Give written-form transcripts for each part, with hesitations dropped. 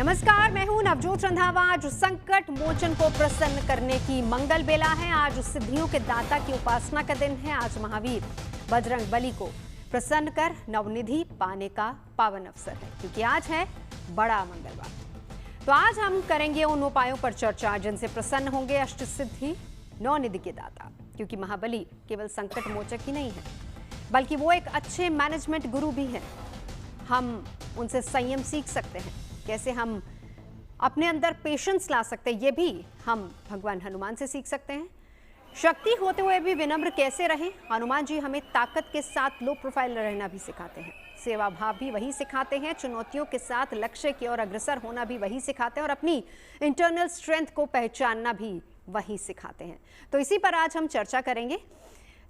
नमस्कार, मैं हूं नवजोत रंधावा। आज संकट मोचन को प्रसन्न करने की मंगल बेला है। आज सिद्धियों के दाता की उपासना का दिन है। आज महावीर बजरंग बली को प्रसन्न कर नवनिधि पाने का पावन अवसर है, क्योंकि आज है बड़ा मंगलवार। तो आज हम करेंगे उन उपायों पर चर्चा जिनसे प्रसन्न होंगे अष्ट सिद्धि नवनिधि के दाता, क्योंकि महाबली केवल संकट मोचक ही नहीं है, बल्कि वो एक अच्छे मैनेजमेंट गुरु भी हैं। हम उनसे संयम सीख सकते हैं, कैसे हम अपने अंदर पेशेंस ला सकते हैं, ये भी हम भगवान हनुमान से सीख सकते हैं। शक्ति होते हुए भी विनम्र कैसे रहें, हनुमान जी हमें ताकत के साथ लो प्रोफाइल रहना भी सिखाते हैं। सेवा भाव भी वही सिखाते हैं। चुनौतियों के साथ लक्ष्य की ओर अग्रसर होना भी वही सिखाते हैं, और अपनी इंटरनल स्ट्रेंथ को पहचानना भी वही सिखाते हैं। तो इसी पर आज हम चर्चा करेंगे।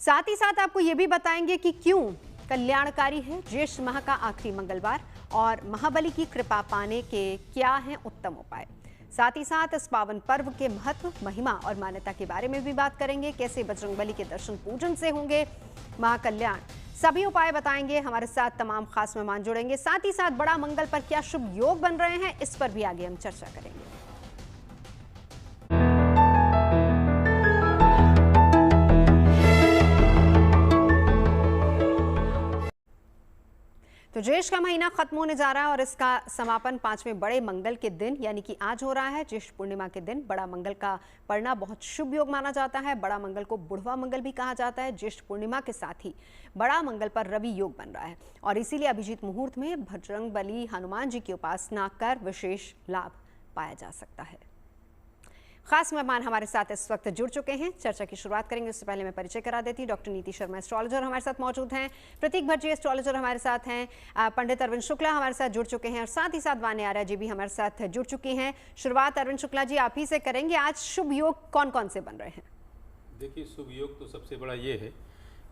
साथ ही साथ आपको ये भी बताएंगे कि क्यों कल्याणकारी है ज्येष्ठ माह का आखिरी मंगलवार, और महाबली की कृपा पाने के क्या हैं उत्तम उपाय। साथ ही साथ इस पावन पर्व के महत्व, महिमा और मान्यता के बारे में भी बात करेंगे। कैसे बजरंगबली के दर्शन पूजन से होंगे महाकल्याण, सभी उपाय बताएंगे। हमारे साथ तमाम खास मेहमान जुड़ेंगे। साथ ही साथ बड़ा मंगल पर क्या शुभ योग बन रहे हैं, इस पर भी आगे हम चर्चा करेंगे। तो ज्येष्ठ का महीना खत्म होने जा रहा है और इसका समापन 5वें बड़े मंगल के दिन यानी कि आज हो रहा है। ज्येष्ठ पूर्णिमा के दिन बड़ा मंगल का पड़ना बहुत शुभ योग माना जाता है। बड़ा मंगल को बुढ़वा मंगल भी कहा जाता है। ज्येष्ठ पूर्णिमा के साथ ही बड़ा मंगल पर रवि योग बन रहा है, और इसीलिए अभिजीत मुहूर्त में बजरंगबली हनुमान जी की उपासना कर विशेष लाभ पाया जा सकता है। खास मेहमान हमारे साथ इस वक्त जुड़ चुके हैं। चर्चा की शुरुआत करेंगे, उससे पहले मैं परिचय करा देती हूँ। डॉक्टर नीति शर्मा एस्ट्रोलॉजर हमारे साथ मौजूद हैं, प्रतीक भट्ट जी एस्ट्रोलॉजर हमारे साथ हैं, पंडित अरविंद शुक्ला हमारे साथ जुड़ चुके हैं, और साथ ही साथ वाणी आर्या जी भी हमारे साथ जुड़ चुकी हैं। शुरुआत अरविंद शुक्ला जी आप ही से करेंगे। आज शुभ योग कौन कौन से बन रहे हैं? देखिए, शुभ योग तो सबसे बड़ा ये है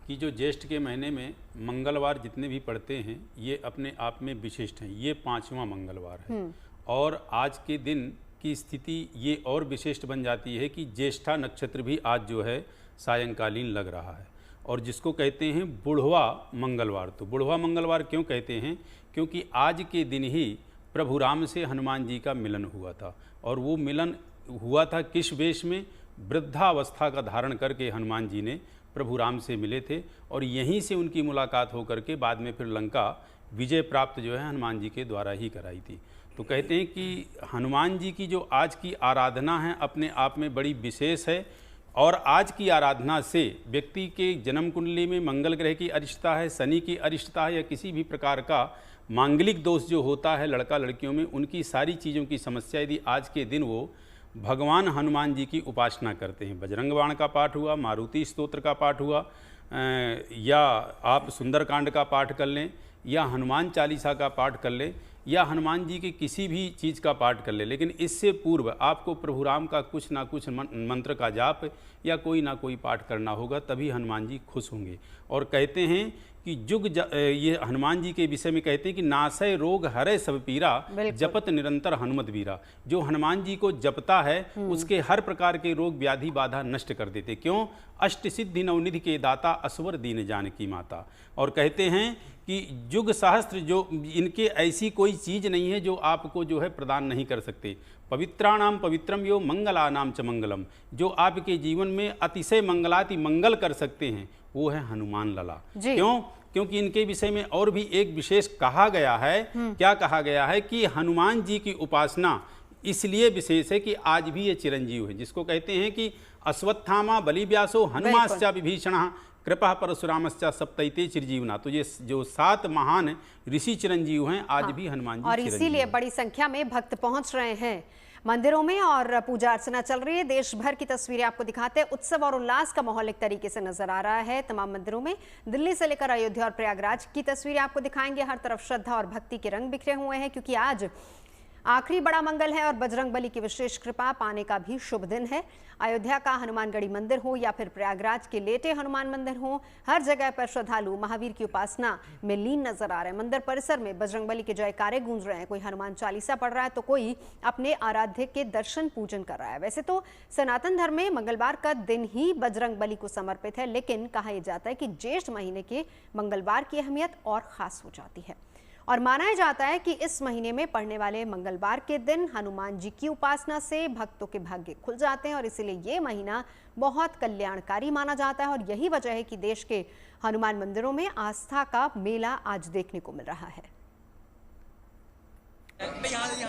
कि जो ज्येष्ठ के महीने में मंगलवार जितने भी पड़ते हैं ये अपने आप में विशिष्ट हैं। ये 5वां मंगलवार है, और आज के दिन की स्थिति ये और विशिष्ट बन जाती है कि ज्येष्ठा नक्षत्र भी आज जो है सायंकालीन लग रहा है, और जिसको कहते हैं बुढ़वा मंगलवार। तो बुढ़वा मंगलवार क्यों कहते हैं? क्योंकि आज के दिन ही प्रभु राम से हनुमान जी का मिलन हुआ था, और वो मिलन हुआ था किस वेश में? वृद्धावस्था का धारण करके हनुमान जी ने प्रभु राम से मिले थे, और यहीं से उनकी मुलाकात होकर के बाद में फिर लंका विजय प्राप्त जो है हनुमान जी के द्वारा ही कराई थी। तो कहते हैं कि हनुमान जी की जो आज की आराधना है अपने आप में बड़ी विशेष है, और आज की आराधना से व्यक्ति के जन्म कुंडली में मंगल ग्रह की अरिष्टता है, शनि की अरिष्टता है, या किसी भी प्रकार का मांगलिक दोष जो होता है लड़का लड़कियों में, उनकी सारी चीज़ों की समस्या यदि आज के दिन वो भगवान हनुमान जी की उपासना करते हैं, बजरंग बाण का पाठ हुआ, मारुति स्तोत्र का पाठ हुआ, या आप सुंदरकांड का पाठ कर लें, या हनुमान चालीसा का पाठ कर लें, या हनुमान जी के किसी भी चीज़ का पाठ कर ले, लेकिन इससे पूर्व आपको प्रभु राम का कुछ ना कुछ मंत्र का जाप या कोई ना कोई पाठ करना होगा, तभी हनुमान जी खुश होंगे। और कहते हैं कि ये हनुमान जी के विषय में कहते हैं कि नासय रोग हरे सब पीरा, जपत निरंतर हनुमत वीरा। जो हनुमान जी को जपता है उसके हर प्रकार के रोग व्याधि बाधा नष्ट कर देते। क्यों? अष्ट सिद्धि नवनिधि के दाता, असवर दीन जानकी माता। और कहते हैं कि युग सहस्त्र, जो इनके ऐसी कोई चीज़ नहीं है जो आपको जो है प्रदान नहीं कर सकते। पवित्राणाम पवित्रम यो मंगलानाम च मंगलम, जो आपके जीवन में अतिशय मंगलाति मंगल कर सकते हैं वो है हनुमान लला। क्यों? क्योंकि इनके विषय में और भी एक विशेष कहा गया है। क्या कहा गया है? कि हनुमान जी की उपासना इसलिए विशेष है कि आज भी ये चिरंजीव है, जिसको कहते हैं कि अश्वत्थामा बलि व्यासो हनुमाश्चा विभीषण कृपा परशुरामश्चा सप्तैते चिरजीवना। तो ये जो 7 महान ऋषि चिरंजीव हैं आज भी हनुमान जी, और इसीलिए बड़ी संख्या में भक्त पहुंच रहे हैं मंदिरों में, और पूजा अर्चना चल रही है। देश भर की तस्वीरें आपको दिखाते हैं। उत्सव और उल्लास का माहौल एक तरीके से नजर आ रहा है तमाम मंदिरों में। दिल्ली से लेकर अयोध्या और प्रयागराज की तस्वीरें आपको दिखाएंगे। हर तरफ श्रद्धा और भक्ति के रंग बिखरे हुए हैं, क्योंकि आज आखिरी बड़ा मंगल है और बजरंगबली की विशेष कृपा पाने का भी शुभ दिन है। अयोध्या का हनुमानगढ़ी मंदिर हो या फिर प्रयागराज के लेटे हनुमान मंदिर हो, हर जगह पर श्रद्धालु महावीर की उपासना में लीन नजर आ रहे हैं। मंदिर परिसर में बजरंगबली के जयकारे गूंज रहे हैं। कोई हनुमान चालीसा पढ़ रहा है तो कोई अपने आराध्य के दर्शन पूजन कर रहा है। वैसे तो सनातन धर्म में मंगलवार का दिन ही बजरंगबली को समर्पित है, लेकिन कहा यह जाता है कि ज्येष्ठ महीने के मंगलवार की अहमियत और खास हो जाती है। और माना जाता है कि इस महीने में पड़ने वाले मंगलवार के दिन हनुमान जी की उपासना से भक्तों के भाग्य खुल जाते हैं और इसीलिए ये महीना बहुत कल्याणकारी माना जाता है। और यही वजह है कि देश के हनुमान मंदिरों में आस्था का मेला आज देखने को मिल रहा है।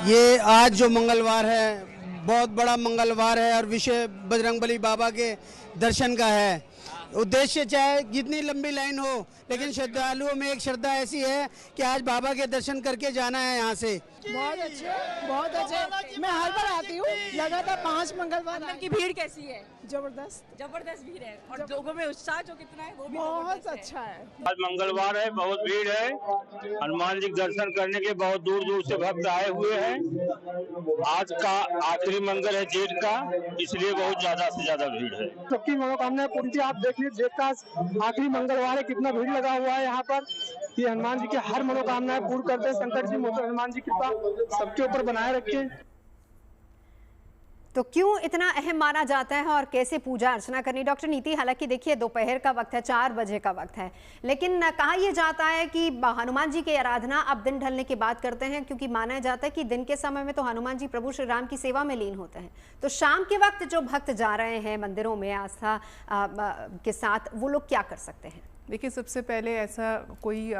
ये आज जो मंगलवार है बहुत बड़ा मंगलवार है और विषय बजरंगबली बाबा के दर्शन का है। उद्देश्य चाहे जितनी लंबी लाइन हो, लेकिन श्रद्धालुओं में एक श्रद्धा ऐसी है कि आज बाबा के दर्शन करके जाना है यहाँ से। बहुत अच्छे, बहुत अच्छे। मैं हर बार आती हूँ, लगातार 5 मंगलवार। की भीड़ कैसी है? जबरदस्त भीड़ है और लोगों में उत्साह जो कितना है वो भी बहुत अच्छा है। आज मंगलवार है, बहुत भीड़ है। हनुमान जी के दर्शन करने के बहुत दूर दूर से भक्त आए हुए हैं। आज का आखिरी मंगल है जेठ का, इसलिए बहुत ज्यादा से ज्यादा भीड़ है। सबकी मनोकामनाएं पूरी थी। आप देखिए जेठ का आखिरी मंगलवार है, कितना भीड़ लगा हुआ है यहाँ पर। ये हनुमान जी की हर मनोकामनाएं पूर्ण करते हैं। शंकर जी मोटर हनुमान जी कृपा सबके ऊपर बनाए रखे। तो क्यों इतना अहम माना जाता है और कैसे पूजा अर्चना करनी? डॉक्टर नीति, हालांकि देखिए दोपहर का वक्त है, 4 बजे का वक्त है, लेकिन कहा यह जाता है कि हनुमान जी की आराधना अब दिन ढलने के बाद करते हैं, क्योंकि माना जाता है कि दिन के समय में तो हनुमान जी प्रभु श्री राम की सेवा में लीन होते हैं। तो शाम के वक्त जो भक्त जा रहे हैं मंदिरों में आस्था के साथ, वो लोग क्या कर सकते हैं? देखिए, सबसे पहले ऐसा कोई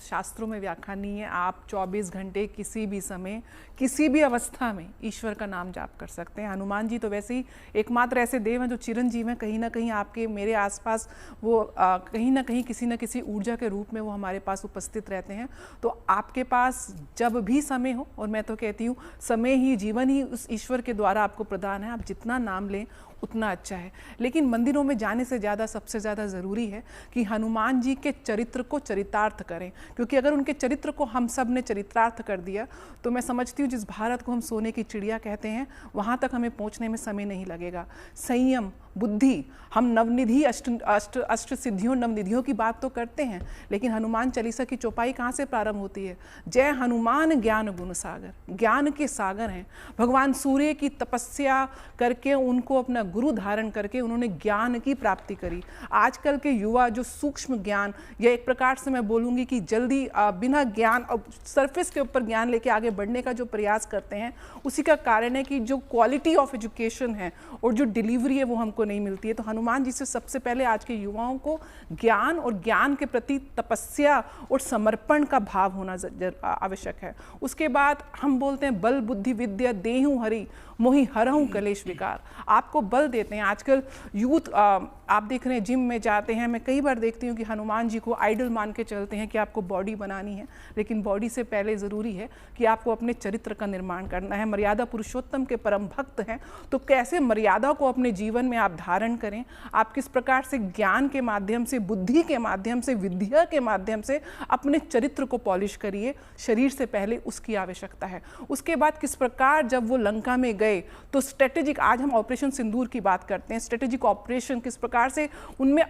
शास्त्रों में व्याख्या नहीं है। आप 24 घंटे किसी भी समय किसी भी अवस्था में ईश्वर का नाम जाप कर सकते हैं। हनुमान जी तो वैसे ही एकमात्र ऐसे देव हैं जो चिरंजीव हैं। कहीं ना कहीं आपके मेरे आसपास वो कहीं ना कहीं किसी न किसी ऊर्जा के रूप में वो हमारे पास उपस्थित रहते हैं। तो आपके पास जब भी समय हो, और मैं तो कहती हूँ समय ही जीवन ही उस ईश्वर के द्वारा आपको प्रदान है, आप जितना नाम लें उतना अच्छा है। लेकिन मंदिरों में जाने से ज़्यादा सबसे ज़्यादा ज़रूरी है कि हनुमान जी के चरित्र को चरितार्थ करें, क्योंकि अगर उनके चरित्र को हम सब ने चरितार्थ कर दिया तो मैं समझती हूँ जिस भारत को हम सोने की चिड़िया कहते हैं वहाँ तक हमें पहुँचने में समय नहीं लगेगा। संयम, बुद्धि, हम नवनिधि अष्ट सिद्धियों नवनिधियों की बात तो करते हैं, लेकिन हनुमान चालीसा की चौपाई कहाँ से प्रारंभ होती है? जय हनुमान ज्ञान गुण सागर, ज्ञान के सागर हैं। भगवान सूर्य की तपस्या करके उनको अपना गुरु धारण करके उन्होंने ज्ञान की प्राप्ति करी। आजकल के युवा जो सूक्ष्म ज्ञान, या एक प्रकार से मैं बोलूँगी कि जल्दी बिना ज्ञान और सरफेस के ऊपर ज्ञान लेके आगे बढ़ने का जो प्रयास करते हैं, उसी का कारण है कि जो क्वालिटी ऑफ एजुकेशन है और जो डिलीवरी है वो हमको नहीं मिलती है। तो हनुमान जी से सबसे पहले आज के युवाओं को ज्ञान और ज्ञान के प्रति तपस्या और समर्पण का भाव होना आवश्यक है। उसके बाद हम बोलते हैं बल बुद्धि विद्या देहु हरि मोहि हरहु कलेश विकार। आपको बल देते हैं। आजकल यूथ आप देख रहे हैं जिम में जाते हैं, मैं कई बार देखती हूँ कि हनुमान जी को आइडल मान के चलते हैं कि आपको बॉडी बनानी है, लेकिन बॉडी से पहले ज़रूरी है कि आपको अपने चरित्र का निर्माण करना है। मर्यादा पुरुषोत्तम के परम भक्त हैं, तो कैसे मर्यादा को अपने जीवन में आप धारण करें, आप किस प्रकार से ज्ञान के माध्यम से, बुद्धि के माध्यम से, विद्या के माध्यम से अपने चरित्र को पॉलिश करिए। शरीर से पहले उसकी आवश्यकता है। उसके बाद किस प्रकार जब वो लंका में गए तो स्ट्रेटेजिक, आज हम ऑपरेशन सिंदूर की बात करते हैं, स्ट्रेटेजिक ऑपरेशन किस प्रकार से उनमें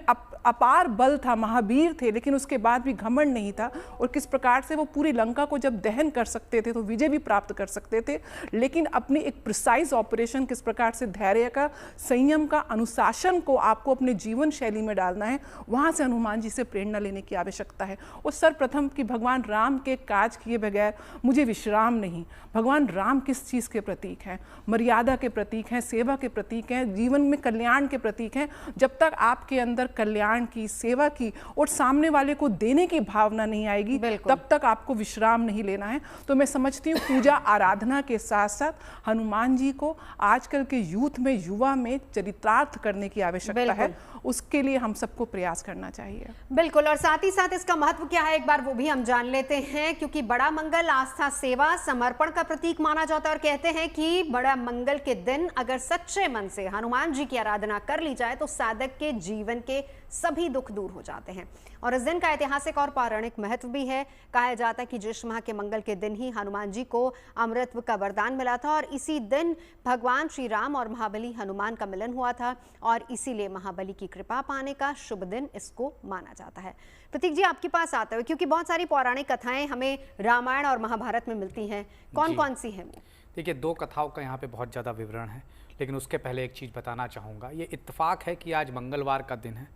अपार बल था, महावीर थे, लेकिन उसके बाद भी घमंड नहीं था, और किस प्रकार से वो पूरी लंका को जब दहन कर सकते थे तो विजय भी प्राप्त कर सकते थे। लेकिन अपनी एक प्रिसाइज ऑपरेशन, किस प्रकार से धैर्य का, संयम का, अनुशासन को आपको अपने जीवन शैली में डालना है, वहां से हनुमान जी से प्रेरणा लेने की आवश्यकता है। और सर्वप्रथम कि भगवान राम के काज किए बगैर मुझे विश्राम नहीं। भगवान राम किस चीज़ के प्रतीक हैं? मर्यादा के प्रतीक हैं, सेवा के प्रतीक हैं, जीवन में कल्याण के प्रतीक हैं। जब तक आपके अंदर कल्याण की, सेवा की और सामने वाले को देने की भावना नहीं आएगी, तब तक आपको विश्राम नहीं लेना है। तो मैं समझती हूँ पूजा आराधना के साथ साथ हनुमान जी को आजकल के यूथ में, युवा में चरितार्थ करने की आवश्यकता है। उसके लिए हम सबको प्रयास करना चाहिए। बिल्कुल, और साथ ही साथ इसका महत्व क्या है एक बार वो भी हम जान लेते हैं, क्योंकि बड़ा मंगल आस्था, सेवा, समर्पण का प्रतीक माना जाता है। और कहते हैं कि बड़ा मंगल के दिन अगर सच्चे मन से हनुमान जी की आराधना कर ली जाए तो साधक के जीवन के सभी दुख दूर हो जाते हैं। और इस दिन का ऐतिहासिक और पौराणिक महत्व भी है। कहा जाता है कि ज्येष्ठ माह के मंगल के दिन ही हनुमान जी को अमृतत्व का वरदान मिला था, और इसी दिन भगवान श्री राम और महाबली हनुमान का मिलन हुआ था, और इसीलिए महाबली की कृपा पाने का शुभ दिन इसको माना जाता है। प्रतीक जी, आपके पास आते हुए, क्योंकि बहुत सारी पौराणिक कथाएं हमें रामायण और महाभारत में मिलती हैं, कौन कौन सी हैं वो? देखिए, 2 कथाओं का यहाँ पे बहुत ज़्यादा विवरण है, लेकिन उसके पहले एक चीज़ बताना चाहूँगा। ये इत्तेफाक है कि आज मंगलवार का दिन है,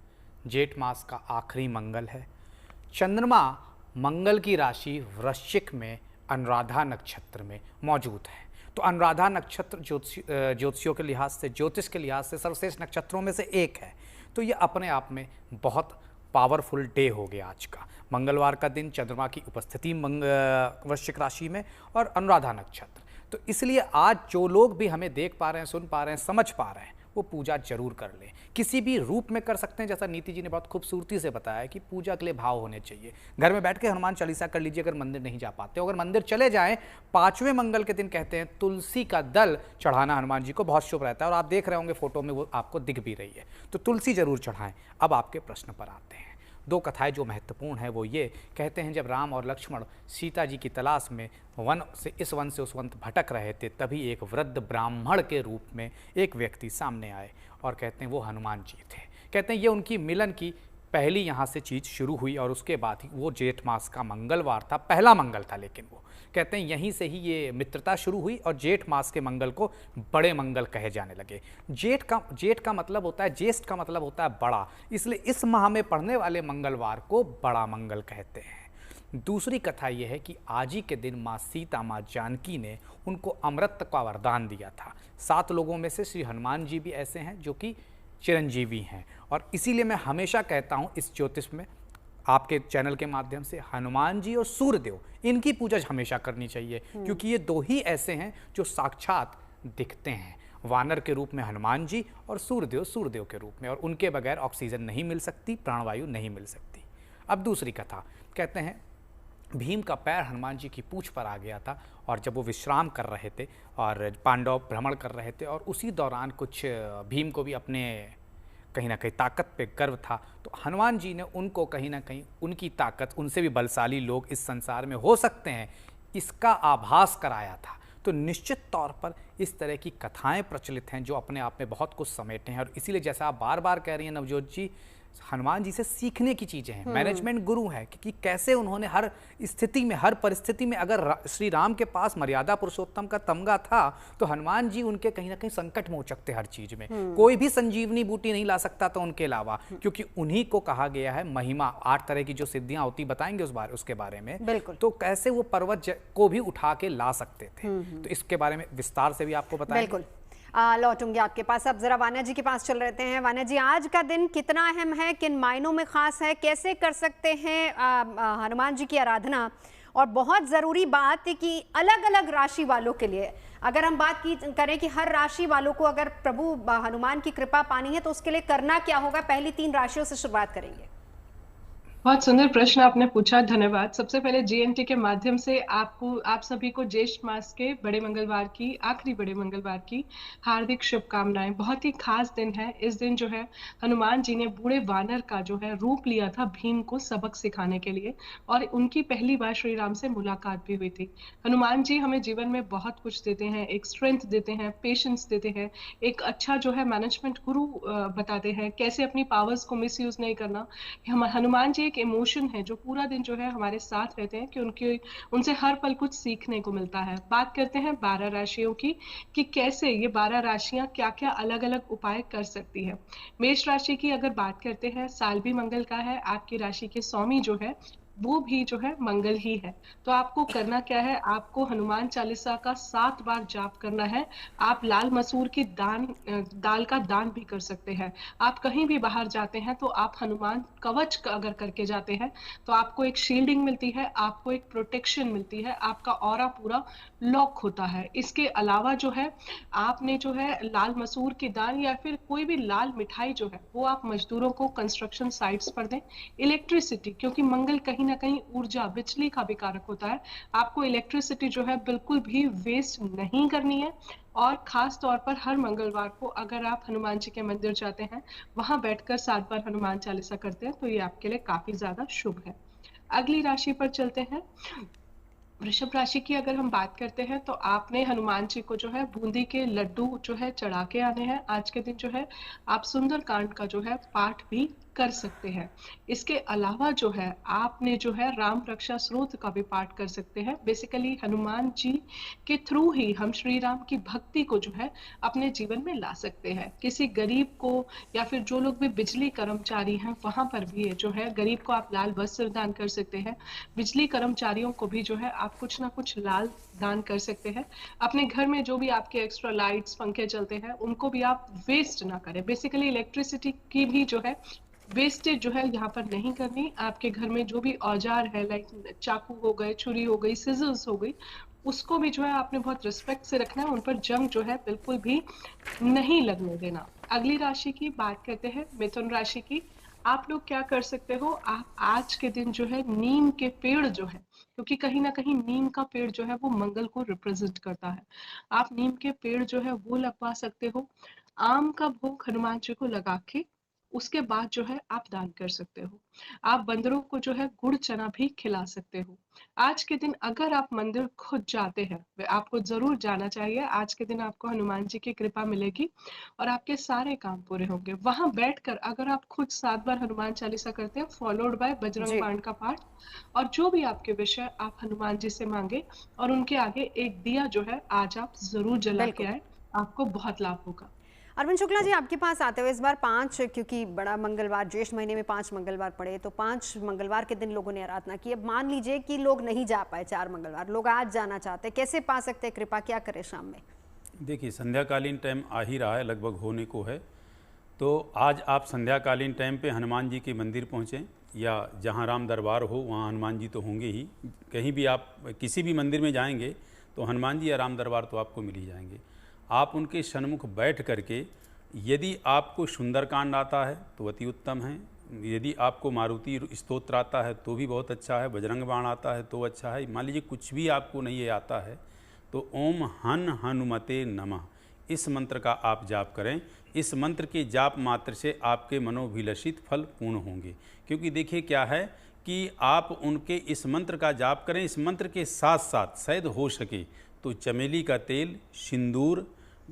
जेठ मास का आखिरी मंगल है। चंद्रमा मंगल की राशि वृश्चिक में अनुराधा नक्षत्र में मौजूद है। तो अनुराधा नक्षत्र ज्योतिषियों के लिहाज से, ज्योतिष के लिहाज से सर्वश्रेष्ठ नक्षत्रों में से एक है। तो ये अपने आप में बहुत पावरफुल डे हो गया आज का। मंगलवार का दिन, चंद्रमा की उपस्थिति वृश्चिक राशि में और अनुराधा नक्षत्र। तो इसलिए आज जो लोग भी हमें देख पा रहे हैं, सुन पा रहे हैं, समझ पा रहे हैं, वो पूजा जरूर कर लें। किसी भी रूप में कर सकते हैं, जैसा नीति जी ने बहुत खूबसूरती से बताया कि पूजा के लिए भाव होने चाहिए। घर में बैठ के हनुमान चालीसा कर लीजिए अगर मंदिर नहीं जा पाते हो। अगर मंदिर चले जाएं, 5वें मंगल के दिन कहते हैं तुलसी का दल चढ़ाना हनुमान जी को बहुत शुभ रहता है, और आप देख रहे होंगे फोटो में वो आपको दिख भी रही है। तो तुलसी जरूर चढ़ाएं। अब आपके प्रश्न पर आते हैं। 2 कथाएं जो महत्वपूर्ण है वो ये कहते हैं, जब राम और लक्ष्मण सीता जी की तलाश में वन से इस वन से उस वन भटक रहे थे, तभी एक वृद्ध ब्राह्मण के रूप में एक व्यक्ति सामने आए और कहते हैं वो हनुमान जी थे। कहते हैं ये उनकी मिलन की पहली यहाँ से चीज़ शुरू हुई, और उसके बाद ही वो जेठ मास का मंगलवार था, पहला मंगल था, लेकिन वो कहते हैं यहीं से ही ये मित्रता शुरू हुई और जेठ मास के मंगल को बड़े मंगल कहे जाने लगे। जेठ का मतलब होता है, ज्येष्ठ का मतलब होता है बड़ा, इसलिए इस माह में पड़ने वाले मंगलवार को बड़ा मंगल कहते हैं। दूसरी कथा यह है कि आज ही के दिन माँ सीता, माँ जानकी ने उनको अमृत का वरदान दिया था। 7 लोगों में से श्री हनुमान जी भी ऐसे हैं जो कि चिरंजीवी हैं, और इसीलिए मैं हमेशा कहता हूँ इस ज्योतिष में आपके चैनल के माध्यम से, हनुमान जी और सूर्यदेव, इनकी पूजा हमेशा करनी चाहिए, क्योंकि ये 2 ही ऐसे हैं जो साक्षात दिखते हैं। वानर के रूप में हनुमान जी और सूर्यदेव के रूप में, और उनके बगैर ऑक्सीजन नहीं मिल सकती, प्राणवायु नहीं मिल सकती। अब दूसरी कथा कहते हैं भीम का पैर हनुमान जी की पूंछ पर आ गया था, और जब वो विश्राम कर रहे थे और पांडव भ्रमण कर रहे थे, और उसी दौरान कुछ भीम को भी अपने कहीं ना कहीं ताकत पे गर्व था, तो हनुमान जी ने उनको कहीं ना कहीं उनकी ताकत, उनसे भी बलशाली लोग इस संसार में हो सकते हैं, इसका आभास कराया था। तो निश्चित तौर पर इस तरह की कथाएं प्रचलित हैं जो अपने आप में बहुत कुछ समेटे हैं, और इसीलिए जैसा आप बार बार कह रही हैं नवजोत जी, हनुमान जी से सीखने की चीज़ें हैं। मैनेजमेंट गुरु हैं कि कैसे उन्होंने हर स्थिति में, हर परिस्थिति में, अगर श्री राम के पास मर्यादा पुरुषोत्तम का तमगा था, तो हनुमान जी उनके कहीं ना कहीं संकट मोचक थे हर चीज़ में। कोई भी संजीवनी बूटी नहीं ला सकता था उनके अलावा, क्योंकि उन्हीं को कहा गया है महिमा। 8 तरह की जो सिद्धियां होती, बताएंगे उसके बारे में। बिल्कुल। तो कैसे वो पर्वत को भी उठा के ला सकते थे, तो इसके बारे में विस्तार से भी आपको बताएंगे। बिल्कुल, लौटूंगी आपके पास। अब जरा वाना जी के पास चल रहते हैं। वाना जी, आज का दिन कितना अहम है, किन मायनों में खास है, कैसे कर सकते हैं हनुमान जी की आराधना? और बहुत ज़रूरी बात है कि अलग अलग राशि वालों के लिए अगर हम बात करें कि हर राशि वालों को अगर प्रभु हनुमान की कृपा पानी है तो उसके लिए करना क्या होगा? पहली 3 राशियों से शुरुआत करेंगे। बहुत सुंदर प्रश्न आपने पूछा, धन्यवाद। सबसे पहले जीएनटी के माध्यम से आप सभी को ज्येष्ठ मास के बड़े मंगलवार की, आखिरी बड़े मंगलवार की हार्दिक शुभकामनाएं। बहुत ही खास दिन है। इस दिन जो है हनुमान जी ने बूढ़े वानर का जो है रूप लिया था भीम को सबक सिखाने के लिए, और उनकी पहली बार श्री राम से मुलाकात भी हुई थी। हनुमान जी हमें जीवन में बहुत कुछ देते हैं, एक स्ट्रेंथ देते हैं, पेशेंस देते हैं, एक अच्छा जो है मैनेजमेंट गुरु बताते हैं, कैसे अपनी पावर्स को मिसयूज नहीं करना। हनुमान जी इमोशन है जो पूरा दिन जो है हमारे साथ रहते हैं, कि उनसे हर पल कुछ सीखने को मिलता है। बात करते हैं 12 राशियों की कि कैसे ये 12 राशियां क्या क्या अलग अलग उपाय कर सकती है। मेष राशि की अगर बात करते हैं, साल भी मंगल का है, आपकी राशि के स्वामी जो है वो भी जो है मंगल ही है। तो आपको करना क्या है, आपको हनुमान चालीसा का 7 बार जाप करना है। आप लाल मसूर की दाल का दान भी कर सकते हैं। आप कहीं भी बाहर जाते हैं तो आप हनुमान कवच अगर करके जाते हैं तो आपको एक शील्डिंग मिलती है, आपको एक प्रोटेक्शन मिलती है, आपका ऑरा पूरा लॉक होता है। इसके अलावा जो है आपने जो है लाल मसूर की दाल या फिर कोई भी लाल मिठाई जो है वो आप मजदूरों को कंस्ट्रक्शन साइट्स पर दें। इलेक्ट्रिसिटी, क्योंकि मंगल कहीं ना कहीं ऊर्जा, बिजली का भी कारक होता है, आपको इलेक्ट्रिसिटी जो है बिल्कुल भी वेस्ट नहीं करनी है। और खास तौर पर हर मंगलवार को अगर आप हनुमान जी के मंदिर जाते हैं, वहां बैठकर 7 बार हनुमान चालीसा करते हैं तो ये आपके लिए काफी ज्यादा शुभ है। अगली राशि पर चलते हैं। वृषभ राशि की अगर हम बात करते हैं तो आपने हनुमान जी को जो है बूंदी के लड्डू जो है चढ़ा के आने हैं। आज के दिन जो है आप सुंदरकांड का जो है पाठ भी कर सकते हैं। इसके अलावा जो है आपने जो है राम रक्षा स्तोत्र का भी पाठ कर सकते हैं। बेसिकली हनुमान जी के थ्रू ही हम श्री राम की भक्ति को जो है अपने जीवन में ला सकते हैं। किसी गरीब को या फिर जो लोग भी बिजली कर्मचारी हैं वहां पर भी जो है गरीब को आप लाल वस्त्र दान कर सकते हैं। बिजली कर्मचारियों को भी जो है आप कुछ ना कुछ लाल दान कर सकते हैं। अपने घर में जो भी आपके एक्स्ट्रा लाइट्स पंखे चलते हैं उनको भी आप वेस्ट ना करें। बेसिकली इलेक्ट्रिसिटी की भी जो है वेस्टेज जो है यहाँ पर नहीं करनी। आपके घर में जो भी औजार है लाइक चाकू हो गए, छुरी हो गई, सिजर्स हो गई, उसको भी जो है आपने बहुत रिस्पेक्ट से रखना है। उन पर जंग जो है बिल्कुल भी नहीं लगने देना। अगली राशि की बात करते हैं, मिथुन राशि की। आप लोग क्या कर सकते हो, आप आज के दिन जो है नीम के पेड़ जो है, क्योंकि कहीं ना कहीं नीम का पेड़ जो है वो मंगल को रिप्रेजेंट करता है, आप नीम के पेड़ जो है वो लगवा सकते हो। आम का भोग हनुमान जी को लगा के उसके बाद जो है आप दान कर सकते हो। आप बंदरों को जो है गुड़ चना भी खिला सकते हो। आज के दिन अगर आप मंदिर खुद जाते हैं, आपको जरूर जाना चाहिए। आज के दिन आपको हनुमान जी की कृपा मिलेगी और आपके सारे काम पूरे होंगे। वहां बैठकर अगर आप खुद 7 बार हनुमान चालीसा करते हैं फॉलोड बाय बजरंग बाण का पाठ, और जो भी आपके विषय आप हनुमान जी से मांगे और उनके आगे एक दिया जो है आज आप जरूर जला के आए, आपको बहुत लाभ होगा। अरविंद शुक्ला जी, आपके पास आते हुए इस बार 5, क्योंकि बड़ा मंगलवार ज्येष्ठ महीने में 5 मंगलवार पड़े, तो 5 मंगलवार के दिन लोगों ने आराधना की। अब मान लीजिए कि लोग नहीं जा पाए 4 मंगलवार, लोग आज जाना चाहते, कैसे पा सकते हैं कृपा, क्या करें शाम में? देखिए, संध्याकालीन टाइम आ ही रहा है, लगभग होने को है। तो आज आप संध्याकालीन टाइम पे हनुमान जी के मंदिर पहुँचें, या जहाँ राम दरबार हो वहाँ हनुमान जी तो होंगे ही। कहीं भी आप किसी भी मंदिर में जाएंगे तो हनुमान जी या राम दरबार तो आपको मिल ही जाएंगे। आप उनके सन्मुख बैठ करके, यदि आपको सुंदरकांड आता है तो अति उत्तम है, यदि आपको मारुति स्तोत्र आता है तो भी बहुत अच्छा है, बजरंग बाण आता है तो अच्छा है। मान लीजिए कुछ भी आपको नहीं आता है तो ओम हन हनुमते नमः इस मंत्र का आप जाप करें। इस मंत्र के जाप मात्र से आपके मनोभिलषित फल पूर्ण होंगे। क्योंकि देखिए क्या है कि आप उनके इस मंत्र का जाप करें। इस मंत्र के साथ साथ शायद हो सके तो चमेली का तेल, सिंदूर,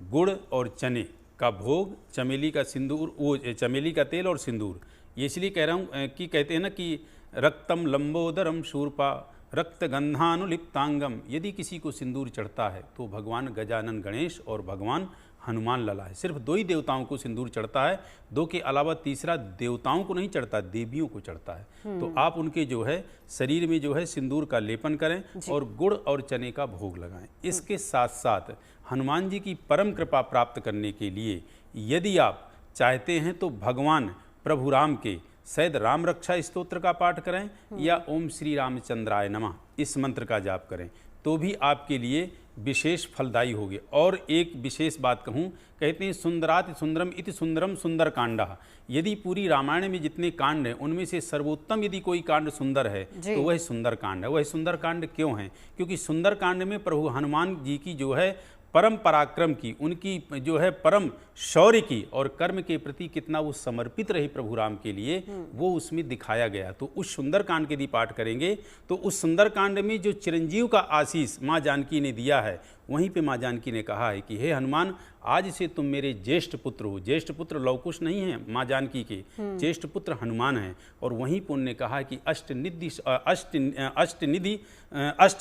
गुड़ और चने का भोग, चमेली का सिंदूर, वो चमेली का तेल और सिंदूर, ये इसलिए कह रहा हूँ कि कहते हैं ना कि रक्तम लंबोदरम शूर्पा रक्त गंधानुलिप्तांगम। यदि किसी को सिंदूर चढ़ता है तो भगवान गजानन गणेश और भगवान हनुमान लला है। सिर्फ 2 ही देवताओं को सिंदूर चढ़ता है, 2 के अलावा तीसरा देवताओं को नहीं चढ़ता, देवियों को चढ़ता है। तो आप उनके जो है शरीर में जो है सिंदूर का लेपन करें और गुड़ और चने का भोग लगाएं। इसके साथ साथ हनुमान जी की परम कृपा प्राप्त करने के लिए यदि आप चाहते हैं तो भगवान प्रभु राम के शायद राम रक्षा स्तोत्र का पाठ करें या ओम श्री रामचंद्राय नमः इस मंत्र का जाप करें, तो भी आपके लिए विशेष फलदायी होगी। और एक विशेष बात कहूँ, कहते हैं सुंदराति सुंदरम इति सुंदरम सुंदर कांडा। यदि पूरी रामायण में जितने कांड हैं उनमें से सर्वोत्तम यदि कोई कांड सुंदर है तो वह सुंदर कांड है। वह सुंदर कांड क्यों है? क्योंकि सुंदर कांड में प्रभु हनुमान जी की जो है परम पराक्रम की, उनकी जो है परम शौर्य की और कर्म के प्रति कितना वो समर्पित रहे प्रभु राम के लिए, वो उसमें दिखाया गया। तो उस सुंदरकांड के यदि पाठ करेंगे तो उस सुंदरकांड में जो चिरंजीव का आशीष माँ जानकी ने दिया है, वहीं पे माँ जानकी ने कहा है कि हे हनुमान, आज से तुम मेरे ज्येष्ठ पुत्र हो। ज्येष्ठ पुत्र लवकुश नहीं है, माँ जानकी के ज्येष्ठ पुत्र हनुमान हैं। और वहीं पे उन्होंने कहा कि अष्ट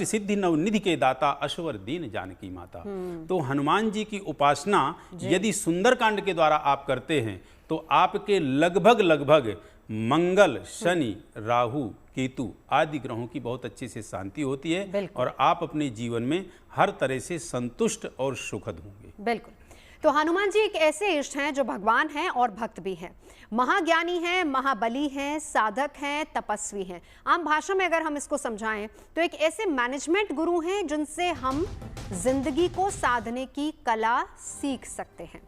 सिद्धि नवनिधि के दाता अश्वर दीन जानकी माता। तो हनुमान जी की उपासना यदि सुंदरकांड के द्वारा आप करते हैं तो आपके लगभग मंगल, शनि, राहु, केतु आदि ग्रहों की बहुत अच्छे से शांति होती है और आप अपने जीवन में हर तरह से संतुष्ट और सुखद होंगे। बिल्कुल। तो हनुमान जी एक ऐसे इष्ट हैं जो भगवान हैं और भक्त भी हैं, महाज्ञानी हैं, महाबली हैं, साधक हैं, तपस्वी हैं। आम भाषा में अगर हम इसको समझाएं तो एक ऐसे मैनेजमेंट गुरु हैं जिनसे हम जिंदगी को साधने की कला सीख सकते हैं।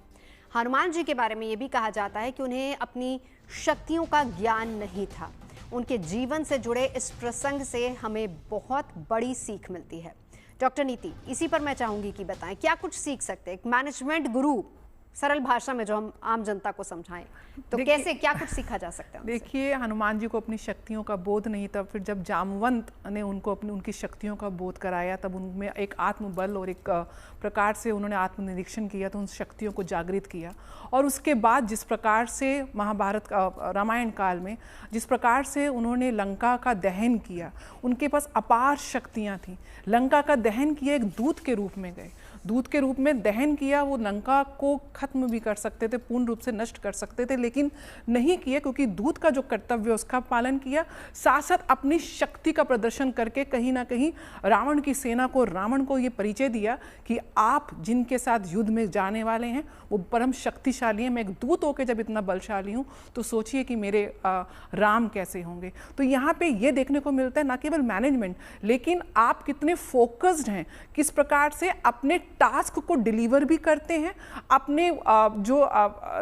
हनुमान जी के बारे में ये भी कहा जाता है कि उन्हें अपनी शक्तियों का ज्ञान नहीं था। उनके जीवन से जुड़े इस प्रसंग से हमें बहुत बड़ी सीख मिलती है। डॉक्टर नीति, इसी पर मैं चाहूंगी कि बताएं क्या कुछ सीख सकते हैं मैनेजमेंट गुरु सरल भाषा में जो हम आम जनता को समझाएं, तो कैसे क्या कुछ सीखा जा सकता है? देखिए, हनुमान जी को अपनी शक्तियों का बोध नहीं था, फिर जब जामवंत ने उनको उनकी शक्तियों का बोध कराया, तब उनमें एक आत्मबल और एक प्रकार से उन्होंने आत्मनिरीक्षण किया, तो उन शक्तियों को जागृत किया। और उसके बाद जिस प्रकार से महाभारत रामायण काल में जिस प्रकार से उन्होंने लंका का दहन किया, उनके पास अपार शक्तियाँ थीं। लंका का दहन किया, एक दूत के रूप में गए, दूत के रूप में दहन किया। वो लंका को खत्म भी कर सकते थे, पूर्ण रूप से नष्ट कर सकते थे, लेकिन नहीं किया, क्योंकि दूत का जो कर्तव्य है उसका पालन किया। साथ साथ अपनी शक्ति का प्रदर्शन करके कहीं ना कहीं रावण की सेना को, रावण को ये परिचय दिया कि आप जिनके साथ युद्ध में जाने वाले हैं वो परम शक्तिशाली हैं। मैं एक दूत होकर जब इतना बलशाली हूँ, तो सोचिए कि मेरे राम कैसे होंगे। तो यहाँ पे ये देखने को मिलता है, ना केवल मैनेजमेंट, लेकिन आप कितने फोकस्ड हैं, किस प्रकार से अपने टास्क को डिलीवर भी करते हैं, अपने जो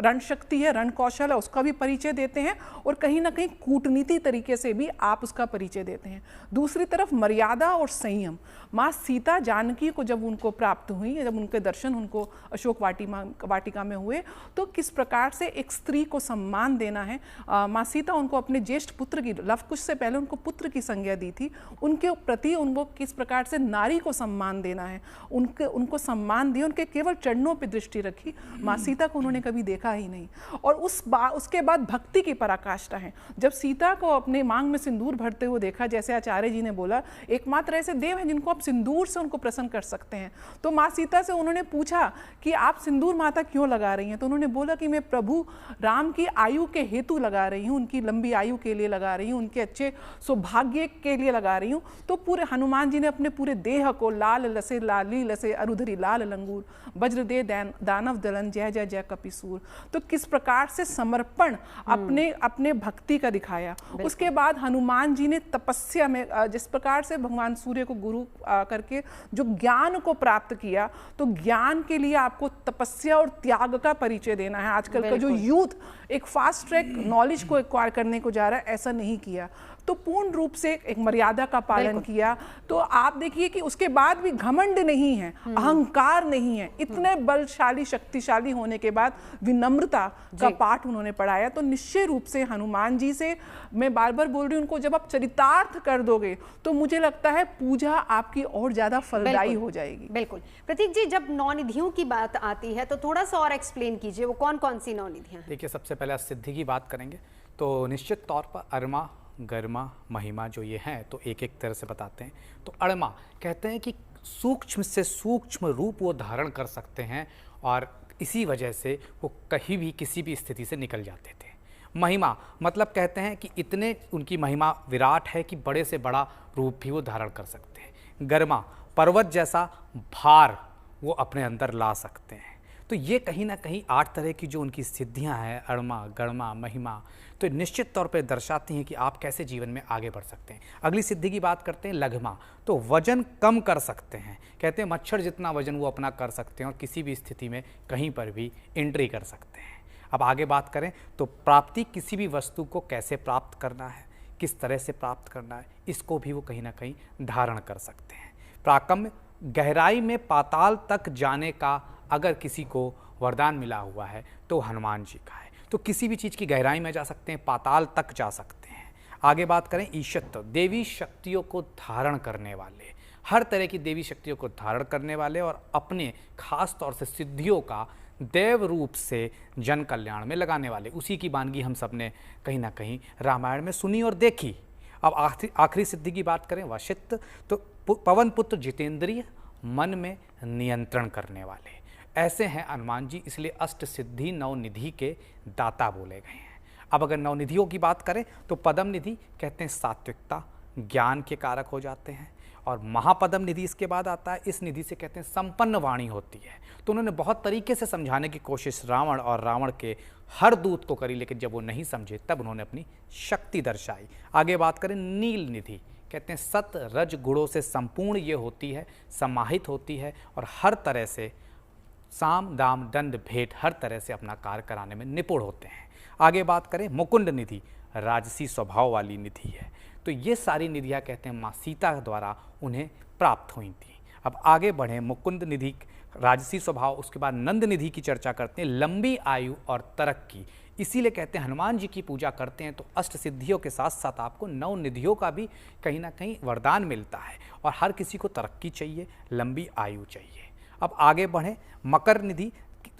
रण शक्ति है, रण कौशल है, उसका भी परिचय देते हैं, और कहीं ना कहीं कूटनीति तरीके से भी आप उसका परिचय देते हैं। दूसरी तरफ मर्यादा और संयम। माँ सीता जानकी को जब उनको प्राप्त हुई, जब उनके दर्शन उनको अशोक वाटिका में हुए, तो किस प्रकार से एक स्त्री को सम्मान देना है। माँ सीता उनको अपने ज्येष्ठ पुत्र की, लवकुश से पहले उनको पुत्र की संज्ञा दी थी, उनके प्रति उनको किस प्रकार से नारी को सम्मान देना है, उनको सम्मान दिया, उनके केवल चरणों पर दृष्टि रखी। माँ सीता को उन्होंने कभी देखा ही नहीं। और उसके बाद भक्ति की पराकाष्ठा है। जब सीता को अपने मांग में सिंदूर भरते हुए देखा, जैसे आचार्य जी ने बोला, एकमात्र ऐसे देव हैं जिनको आप सिंदूर से उनको प्रसन्न कर सकते हैं। तो माँ सीता से उन्होंने पूछा कि आप सिंदूर माता क्यों लगा रही हैं? तो उन्होंने बोला कि मैं प्रभु राम की आयु के हेतु लगा रही हूँ, उनकी लंबी आयु के लिए लगा रही हूँ, उनके अच्छे सौभाग्य के लिए लगा रही हूँ। तो पूरे हनुमान जी ने अपने पूरे देह को लाल लसे लाली लसे अरुधरी लाल लंगूर वज्र दे दानव दलन जय जय जय कपिसूर। तो किस प्रकार से समर्पण अपने भक्ति का दिखाया। उसके बाद हनुमान जी ने तपस्या में जिस प्रकार से भगवान सूर्य को गुरु करके जो ज्ञान को प्राप्त किया, तो ज्ञान के लिए आपको तपस्या और त्याग का परिचय देना है। आजकल का जो यूथ एक फास्ट ट्रैक नॉलेज को एक्वायर करने को जा रहा है, ऐसा नहीं किया, तो पूर्ण रूप से एक मर्यादा का पालन किया। तो आप देखिए कि उसके बाद भी घमंड नहीं है, अहंकार नहीं है, इतने बलशाली शक्तिशाली होने के बाद विनम्रता का पाठ उन्होंने पढ़ाया। तो निश्चय रूप से हनुमान जी से मैं बार बार बोल रही हूँ, उनको जब आप चरितार्थ कर दोगे तो मुझे लगता है पूजा आपकी और ज्यादा फलदायी हो जाएगी। बिल्कुल। प्रतीक जी, जब नौनिधियों की बात आती है तो थोड़ा सा और एक्सप्लेन कीजिए, वो कौन कौन सी नौनिधियां हैं? देखिए, सबसे पहले सिद्धि की बात करेंगे तो निश्चित तौर पर अरमा, गर्मा, महिमा जो ये हैं, तो एक एक तरह से बताते हैं। तो अरमा कहते हैं कि सूक्ष्म से सूक्ष्म रूप वो धारण कर सकते हैं, और इसी वजह से वो कहीं भी किसी भी स्थिति से निकल जाते थे। महिमा मतलब कहते हैं कि इतने उनकी महिमा विराट है कि बड़े से बड़ा रूप भी वो धारण कर सकते हैं। गर्मा, पर्वत जैसा भार वो अपने अंदर ला सकते हैं। तो ये कहीं ना कहीं 8 तरह की जो उनकी सिद्धियां हैं, अरमा, गर्मा, महिमा, तो निश्चित तौर पे दर्शाती हैं कि आप कैसे जीवन में आगे बढ़ सकते हैं। अगली सिद्धि की बात करते हैं, लघमा, तो वजन कम कर सकते हैं। कहते हैं मच्छर जितना वजन वो अपना कर सकते हैं और किसी भी स्थिति में कहीं पर भी एंट्री कर सकते हैं। अब आगे बात करें तो प्राप्ति, किसी भी वस्तु को कैसे प्राप्त करना है, किस तरह से प्राप्त करना है, इसको भी वो कहीं ना कहीं धारण कर सकते हैं। प्राकम्य, गहराई में पाताल तक जाने का अगर किसी को वरदान मिला हुआ है तो हनुमान जी का है। तो किसी भी चीज़ की गहराई में जा सकते हैं, पाताल तक जा सकते हैं। आगे बात करें ईशत्व, देवी शक्तियों को धारण करने वाले, हर तरह की देवी शक्तियों को धारण करने वाले, और अपने खास तौर से सिद्धियों का देव रूप से जन कल्याण में लगाने वाले। उसी की वानगी हम सब ने कहीं ना कहीं रामायण में सुनी और देखी। अब आखिरी सिद्धि की बात करें, वशिष्ठ, तो पवन पुत्र जितेंद्रिय, मन में नियंत्रण करने वाले। ऐसे हैं हनुमान जी, इसलिए अष्ट सिद्धि नवनिधि के दाता बोले गए हैं। अब अगर नवनिधियों की बात करें तो पदम निधि कहते हैं सात्विकता, ज्ञान के कारक हो जाते हैं, और महापदम निधि इसके बाद आता है। इस निधि से कहते हैं संपन्न वाणी होती है। तो उन्होंने बहुत तरीके से समझाने की कोशिश रावण और रावण के हर दूत को करी, लेकिन जब वो नहीं समझे तब उन्होंने अपनी शक्ति दर्शाई। आगे बात करें नील निधि, कहते हैं सत रज गुणों से संपूर्ण ये होती है, समाहित होती है, और हर तरह से साम दाम दंड भेंट हर तरह से अपना कार्य कराने में निपुण होते हैं। आगे बात करें मुकुंद निधि, राजसी स्वभाव वाली निधि है। तो ये सारी निधियाँ कहते हैं माँ सीता द्वारा उन्हें प्राप्त हुई थी। अब आगे बढ़ें, मुकुंद निधि राजसी स्वभाव, उसके बाद नंद निधि की चर्चा करते हैं, लंबी आयु और तरक्की। इसीलिए कहते हैं हनुमान जी की पूजा करते हैं तो अष्ट सिद्धियों के साथ साथ आपको 9 निधियों का भी कहीं ना कहीं वरदान मिलता है। और हर किसी को तरक्की चाहिए, लंबी आयु चाहिए। अब आगे बढ़ें, मकर निधि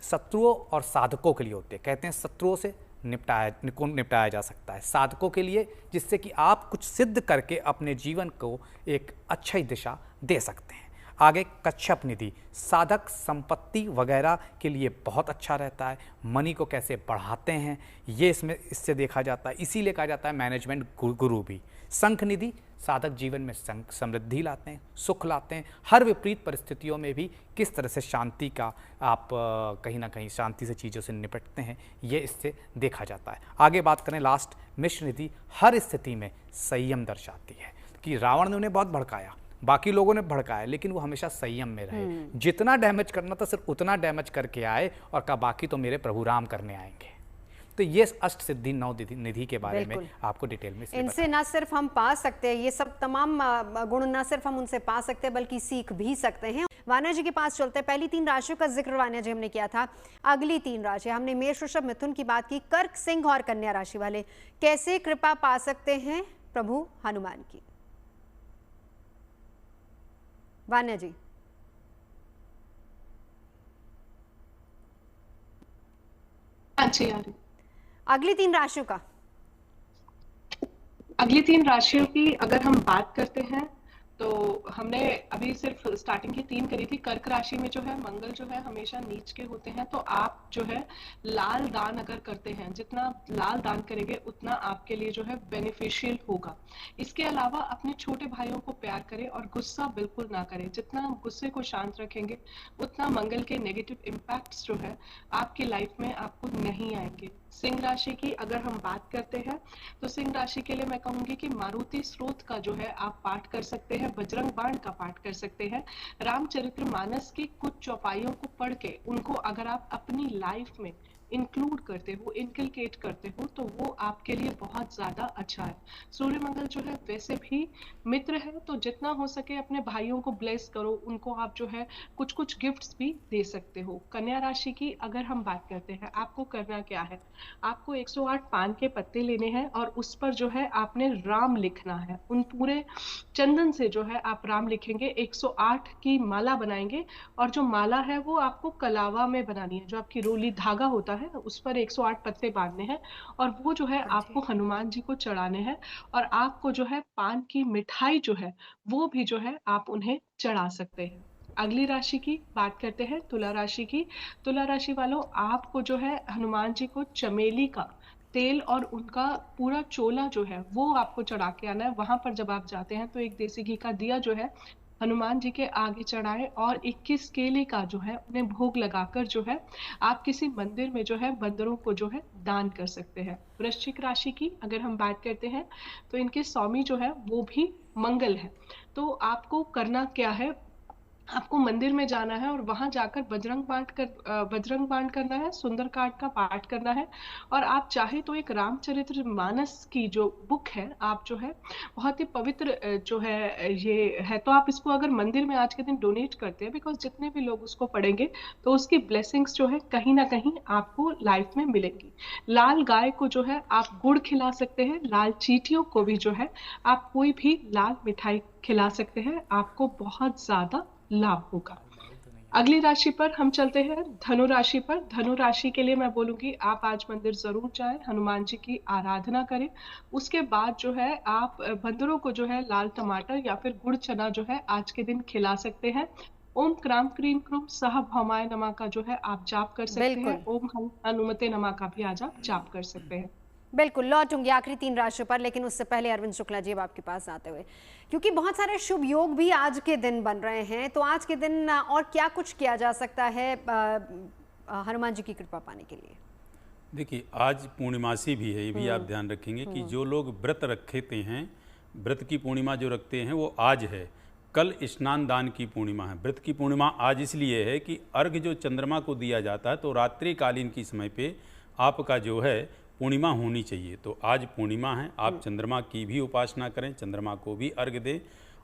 शत्रुओं और साधकों के लिए होते हैं। कहते हैं शत्रुओं से निपटाया जा सकता है, साधकों के लिए जिससे कि आप कुछ सिद्ध करके अपने जीवन को एक अच्छी दिशा दे सकते हैं। आगे कच्छप निधि साधक संपत्ति वगैरह के लिए बहुत अच्छा रहता है, मनी को कैसे बढ़ाते हैं ये इससे देखा जाता है, इसीलिए कहा जाता है मैनेजमेंट गुरु भी। शंख निधि साधक जीवन में समृद्धि लाते हैं, सुख लाते हैं, हर विपरीत परिस्थितियों में भी किस तरह से शांति का आप कहीं ना कहीं शांति से चीज़ों से निपटते हैं ये इससे देखा जाता है। आगे बात करें लास्ट, मिश्र निधि हर स्थिति में संयम दर्शाती है कि रावण ने उन्हें बहुत भड़काया, बाकी लोगों ने भड़काया, लेकिन वो हमेशा संयम में रहे। जितना डैमेज करना था सिर्फ उतना डैमेज करके आए और कहा बाकी तो मेरे प्रभु राम करने आएंगे। तो ये अष्ट सिद्धि 9 निधि के बारे में आपको डिटेल में इनसे ना सिर्फ हम पा सकते हैं, ये सब तमाम गुण ना सिर्फ हम उनसे पा सकते हैं बल्कि सीख भी सकते हैं। वान्या जी के पास चलते हैं। पहली 3 राशियों का जिक्र वान्या जी हमने किया था, अगली 3 राशि हमने मेष, वृषभ, मिथुन की बात की। कर्क, सिंह और कन्या राशि वाले कैसे कृपा पा सकते हैं प्रभु हनुमान की? वान्या जी। अच्छी आ रही। अगली 3 राशियों का, अगली 3 राशियों की अगर हम बात करते हैं तो हमने अभी सिर्फ स्टार्टिंग की 3 करी थी। कर्क राशि में जो है मंगल जो है हमेशा नीच के होते हैं, तो आप जो है लाल दान अगर करते हैं, जितना लाल दान करेंगे उतना आपके लिए जो है बेनिफिशियल होगा। इसके अलावा अपने छोटे भाइयों को प्यार करें और गुस्सा बिल्कुल ना करें। जितना गुस्से को शांत रखेंगे उतना मंगल के नेगेटिव इम्पैक्ट्स जो है आपकी लाइफ में आपको नहीं आएंगे। सिंह राशि की अगर हम बात करते हैं तो सिंह राशि के लिए मैं कहूंगी कि मारुति स्रोत का जो है आप पाठ कर सकते हैं, बजरंग बाण का पाठ कर सकते हैं, रामचरितमानस की कुछ चौपाइयों को पढ़ के उनको अगर आप अपनी लाइफ में इंक्लूड करते हो, इनकलकेट करते हो, तो वो आपके लिए बहुत ज्यादा अच्छा है। सूर्य मंगल जो है वैसे भी मित्र है, तो जितना हो सके अपने भाइयों को ब्लेस करो, उनको आप जो है कुछ कुछ गिफ्ट्स भी दे सकते हो। कन्या राशि की अगर हम बात करते हैं, आपको करना क्या है, आपको 108 पान के पत्ते लेने हैं और उस पर जो है आपने राम लिखना है। उन पूरे चंदन से जो है आप राम लिखेंगे, 108 की माला बनाएंगे और जो माला है वो आपको कलावा में बनानी है, जो आपकी रोली धागा होता है उस पर 108 पत्ते बांधने हैं और वो जो है आपको हनुमान जी को चढ़ाने हैं। और आपको जो है पान की मिठाई जो है वो भी जो है आप उन्हें चढ़ा सकते हैं। अगली राशि की बात करते हैं, तुला राशि की। तुला राशि वालों, आपको जो है हनुमान जी को चमेली का तेल और उनका पूरा चोला जो है वो आपको चढ़ा के आना है। वहां पर जब आप जाते हैं तो एक देसी घी का दिया जो है हनुमान जी के आगे चढ़ाएं और 21 केले का जो है उन्हें भोग लगाकर जो है आप किसी मंदिर में जो है बंदरों को जो है दान कर सकते हैं। वृश्चिक राशि की अगर हम बात करते हैं तो इनके स्वामी जो है वो भी मंगल है। तो आपको करना क्या है, आपको मंदिर में जाना है और वहां जाकर बजरंग बाण करना है, सुंदरकांड का पाठ करना है। और आप चाहे तो एक रामचरितमानस की जो बुक है, आप जो है बहुत ही पवित्र जो है ये है, तो आप इसको अगर मंदिर में आज के दिन डोनेट करते हैं, बिकॉज जितने भी लोग उसको पढ़ेंगे तो उसकी ब्लेसिंग्स जो है कहीं ना कहीं आपको लाइफ में मिलेंगी। लाल गाय को जो है आप गुड़ खिला सकते हैं, लाल चींटियों को भी जो है आप कोई भी लाल मिठाई खिला सकते हैं, आपको बहुत ज्यादा लाभ होगा। अगली राशि पर हम चलते हैं, धनु राशि पर। धनु राशि के लिए मैं बोलूंगी आप आज मंदिर जरूर जाएं, हनुमान जी की आराधना करें। उसके बाद जो है आप बंदरों को जो है लाल टमाटर या फिर गुड़ चना जो है आज के दिन खिला सकते हैं। ओम क्राम क्रीम क्रूम सह भौमाय नमः का जो है आप जाप कर सकते हैं। ओम हनुमते नमः का भी आज आप जाप कर सकते हैं। बिल्कुल लौटूंगी आखिरी 3 राशियों पर, लेकिन उससे पहले अरविंद शुक्ला जी अब आपके पास आते हुए, क्योंकि बहुत सारे शुभ योग भी आज के दिन बन रहे हैं, तो आज के दिन और क्या कुछ किया जा सकता है हनुमान जी की कृपा पाने के लिए? देखिए, आज पूर्णिमासी भी है, ये भी आप ध्यान रखेंगे कि जो लोग व्रत रखते हैं, व्रत की पूर्णिमा जो रखते हैं वो आज है। कल स्नान दान की पूर्णिमा है। व्रत की पूर्णिमा आज इसलिए है कि अर्घ जो चंद्रमा को दिया जाता है, तो रात्रिकालीन की समय पे आपका जो है पूर्णिमा होनी चाहिए। तो आज पूर्णिमा है, आप चंद्रमा की भी उपासना करें, चंद्रमा को भी अर्घ दें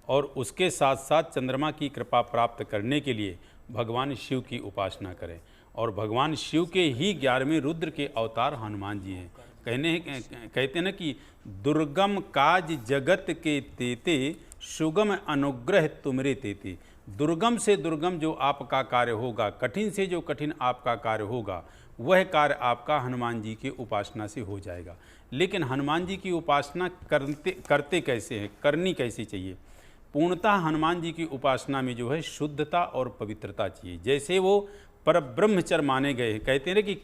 और उसके साथ साथ चंद्रमा की कृपा प्राप्त करने के लिए भगवान शिव की उपासना करें। और भगवान शिव के ही 11वें रुद्र के अवतार हनुमान जी हैं। कहते हैं ना कि दुर्गम काज जगत के तेते, सुगम अनुग्रह तुमरे तेते। दुर्गम से दुर्गम जो आपका कार्य होगा, कठिन से जो कठिन आपका कार्य होगा, वह कार्य आपका हनुमान जी की उपासना से हो जाएगा। लेकिन हनुमान जी की उपासना करते कैसे हैं, करनी कैसे चाहिए? पूर्णतः हनुमान जी की उपासना में जो है शुद्धता और पवित्रता चाहिए। जैसे वो परब्रह्मचर्य माने गए हैं। कहते हैं कि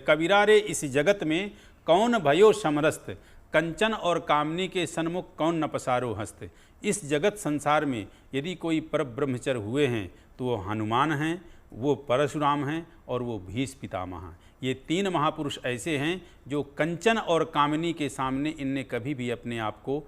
कबीरा रे इस जगत में कौन भयो समरस्त, कंचन और कामनी के सन्मुख कौन न पसारो हस्त। इस जगत संसार में यदि कोई परब्रह्मचर्य हुए हैं तो वो हनुमान हैं, वो परशुराम हैं और वो भीष्म पितामह हैं। ये 3 महापुरुष ऐसे हैं जो कंचन और कामनी के सामने इनने कभी भी अपने आप को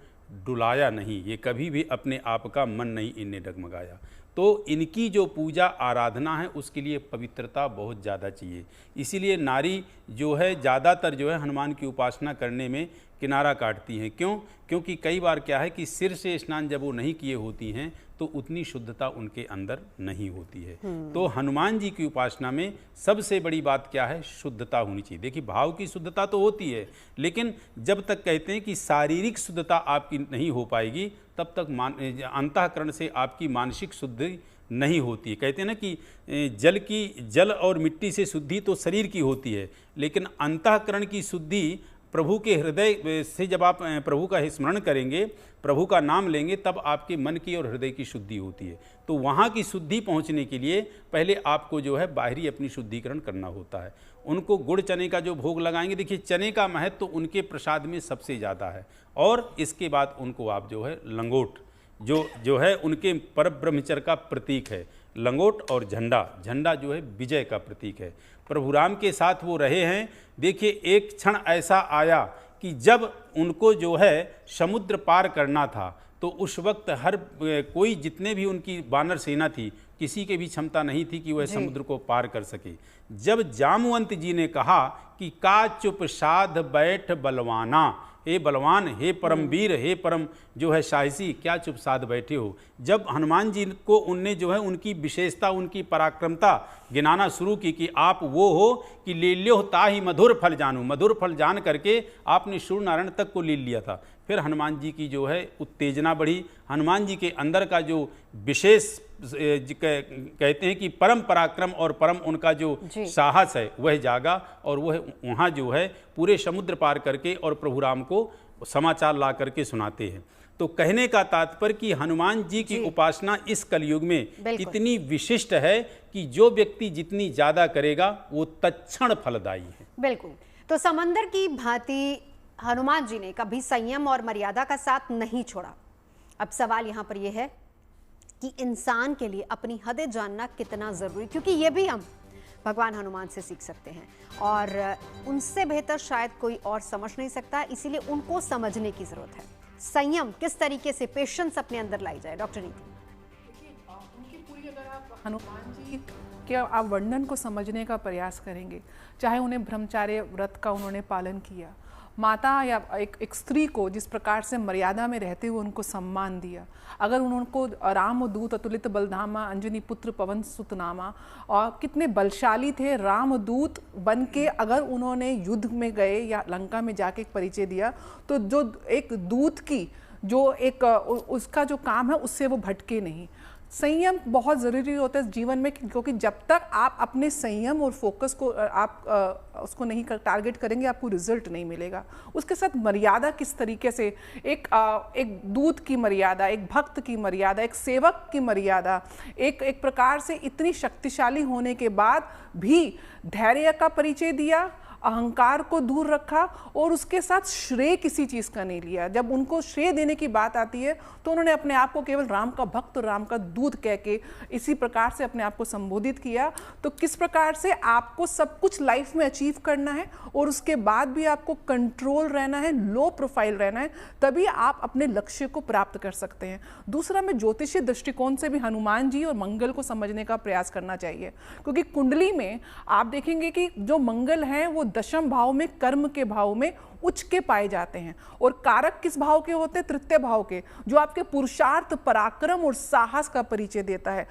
डुलाया नहीं, ये कभी भी अपने आप का मन नहीं इनने डगमगाया। तो इनकी जो पूजा आराधना है उसके लिए पवित्रता बहुत ज़्यादा चाहिए। इसीलिए नारी जो है ज़्यादातर जो है हनुमान की उपासना करने में किनारा काटती हैं। क्यों? क्योंकि कई बार क्या है कि सिर से स्नान जब वो नहीं किए होती हैं तो उतनी शुद्धता उनके अंदर नहीं होती है। तो हनुमान जी की उपासना में सबसे बड़ी बात क्या है? शुद्धता होनी चाहिए। देखिए, भाव की शुद्धता तो होती है, लेकिन जब तक कहते हैं कि शारीरिक शुद्धता आपकी नहीं हो पाएगी तब तक अंतःकरण से आपकी मानसिक शुद्धि नहीं होती। कहते हैं ना कि जल और मिट्टी से शुद्धि तो शरीर की होती है, लेकिन अंतःकरण की शुद्धि प्रभु के हृदय से जब आप प्रभु का स्मरण करेंगे, प्रभु का नाम लेंगे, तब आपके मन की और हृदय की शुद्धि होती है। तो वहाँ की शुद्धि पहुँचने के लिए पहले आपको जो है बाहरी अपनी शुद्धिकरण करना होता है। उनको गुड़ चने का जो भोग लगाएंगे, देखिए चने का महत्व तो उनके प्रसाद में सबसे ज़्यादा है। और इसके बाद उनको आप जो है लंगोट जो है उनके परब्रह्मचर्य का प्रतीक है। लंगोट और झंडा जो है विजय का प्रतीक है। प्रभु राम के साथ वो रहे हैं। देखिए, एक क्षण ऐसा आया कि जब उनको जो है समुद्र पार करना था तो उस वक्त हर कोई, जितने भी उनकी वानर सेना थी, किसी के भी क्षमता नहीं थी कि वह समुद्र को पार कर सके। जब जामवंत जी ने कहा कि का चुप साध बैठ बलवाना, हे बलवान, हे परमवीर, हे परम जो है साहसी, क्या चुप साध बैठे हो। जब हनुमान जी को उनने जो है उनकी विशेषता, उनकी पराक्रमता गिनाना शुरू की कि आप वो हो कि ले ल्यो ताहि मधुर फल जानू, मधुर फल जान करके आपने सूर्य नारायण तक को ले लिया था। फिर हनुमान जी की जो है उत्तेजना बढ़ी। हनुमान जी के अंदर का जो विशेष कहते हैं कि परम पराक्रम और परम उनका जो साहस है वह जागा, और वह वहाँ जो है पूरे समुद्र पार करके और प्रभु राम को समाचार ला करके सुनाते हैं। तो कहने का तात्पर्य कि हनुमान जी की उपासना इस कलयुग में इतनी विशिष्ट है कि जो व्यक्ति जितनी ज़्यादा करेगा वो तत्क्षण फलदायी है। बिल्कुल। तो समंदर की भांति हनुमान जी ने कभी संयम और मर्यादा का साथ नहीं छोड़ा। अब सवाल यहाँ पर यह है कि इंसान के लिए अपनी हदें जानना कितना ज़रूरी, क्योंकि ये भी हम भगवान हनुमान से सीख सकते हैं और उनसे बेहतर शायद कोई और समझ नहीं सकता, इसीलिए उनको समझने की ज़रूरत है। संयम किस तरीके से, पेशेंस अपने अंदर लाई जाए। डॉक्टर नीति, उनकी पूरी, अगर आप हनुमान जी के आप वर्णन को समझने का प्रयास करेंगे, चाहे उन्हें ब्रह्मचार्य व्रत का उन्होंने पालन किया, माता या एक स्त्री को जिस प्रकार से मर्यादा में रहते हुए उनको सम्मान दिया, अगर उनको राम दूत अतुलित बलधामा अंजनी पुत्र पवन सुत नामा, और कितने बलशाली थे रामदूत बन के अगर उन्होंने युद्ध में गए या लंका में जाके एक परिचय दिया, तो जो एक दूत की जो एक उसका जो काम है उससे वो भटके नहीं। संयम बहुत ज़रूरी होता है जीवन में, क्योंकि जब तक आप अपने संयम और फोकस को आप उसको नहीं टारगेट करेंगे, आपको रिजल्ट नहीं मिलेगा। उसके साथ मर्यादा किस तरीके से, एक दूत की मर्यादा, एक भक्त की मर्यादा, एक सेवक की मर्यादा, एक प्रकार से इतनी शक्तिशाली होने के बाद भी धैर्य का परिचय दिया, अहंकार को दूर रखा और उसके साथ श्रेय किसी चीज़ का नहीं लिया। जब उनको श्रेय देने की बात आती है तो उन्होंने अपने आप को केवल राम का भक्त, राम का दूत कह के इसी प्रकार से अपने आप को संबोधित किया। तो किस प्रकार से आपको सब कुछ लाइफ में अचीव करना है और उसके बाद भी आपको कंट्रोल रहना है, लो प्रोफाइल रहना है, तभी आप अपने लक्ष्य को प्राप्त कर सकते हैं। दूसरा, मैं ज्योतिषीय दृष्टिकोण से भी हनुमान जी और मंगल को समझने का प्रयास करना चाहिए, क्योंकि कुंडली में आप देखेंगे कि जो मंगल है वो दशम भाव में, कर्म के भाव में उच्च के पाए जाते हैं। और कारक किस भाव के होते हैं? तृतीय भाव के, जो आपके पुरुषार्थ, पराक्रम और साहस का परिचय देता है।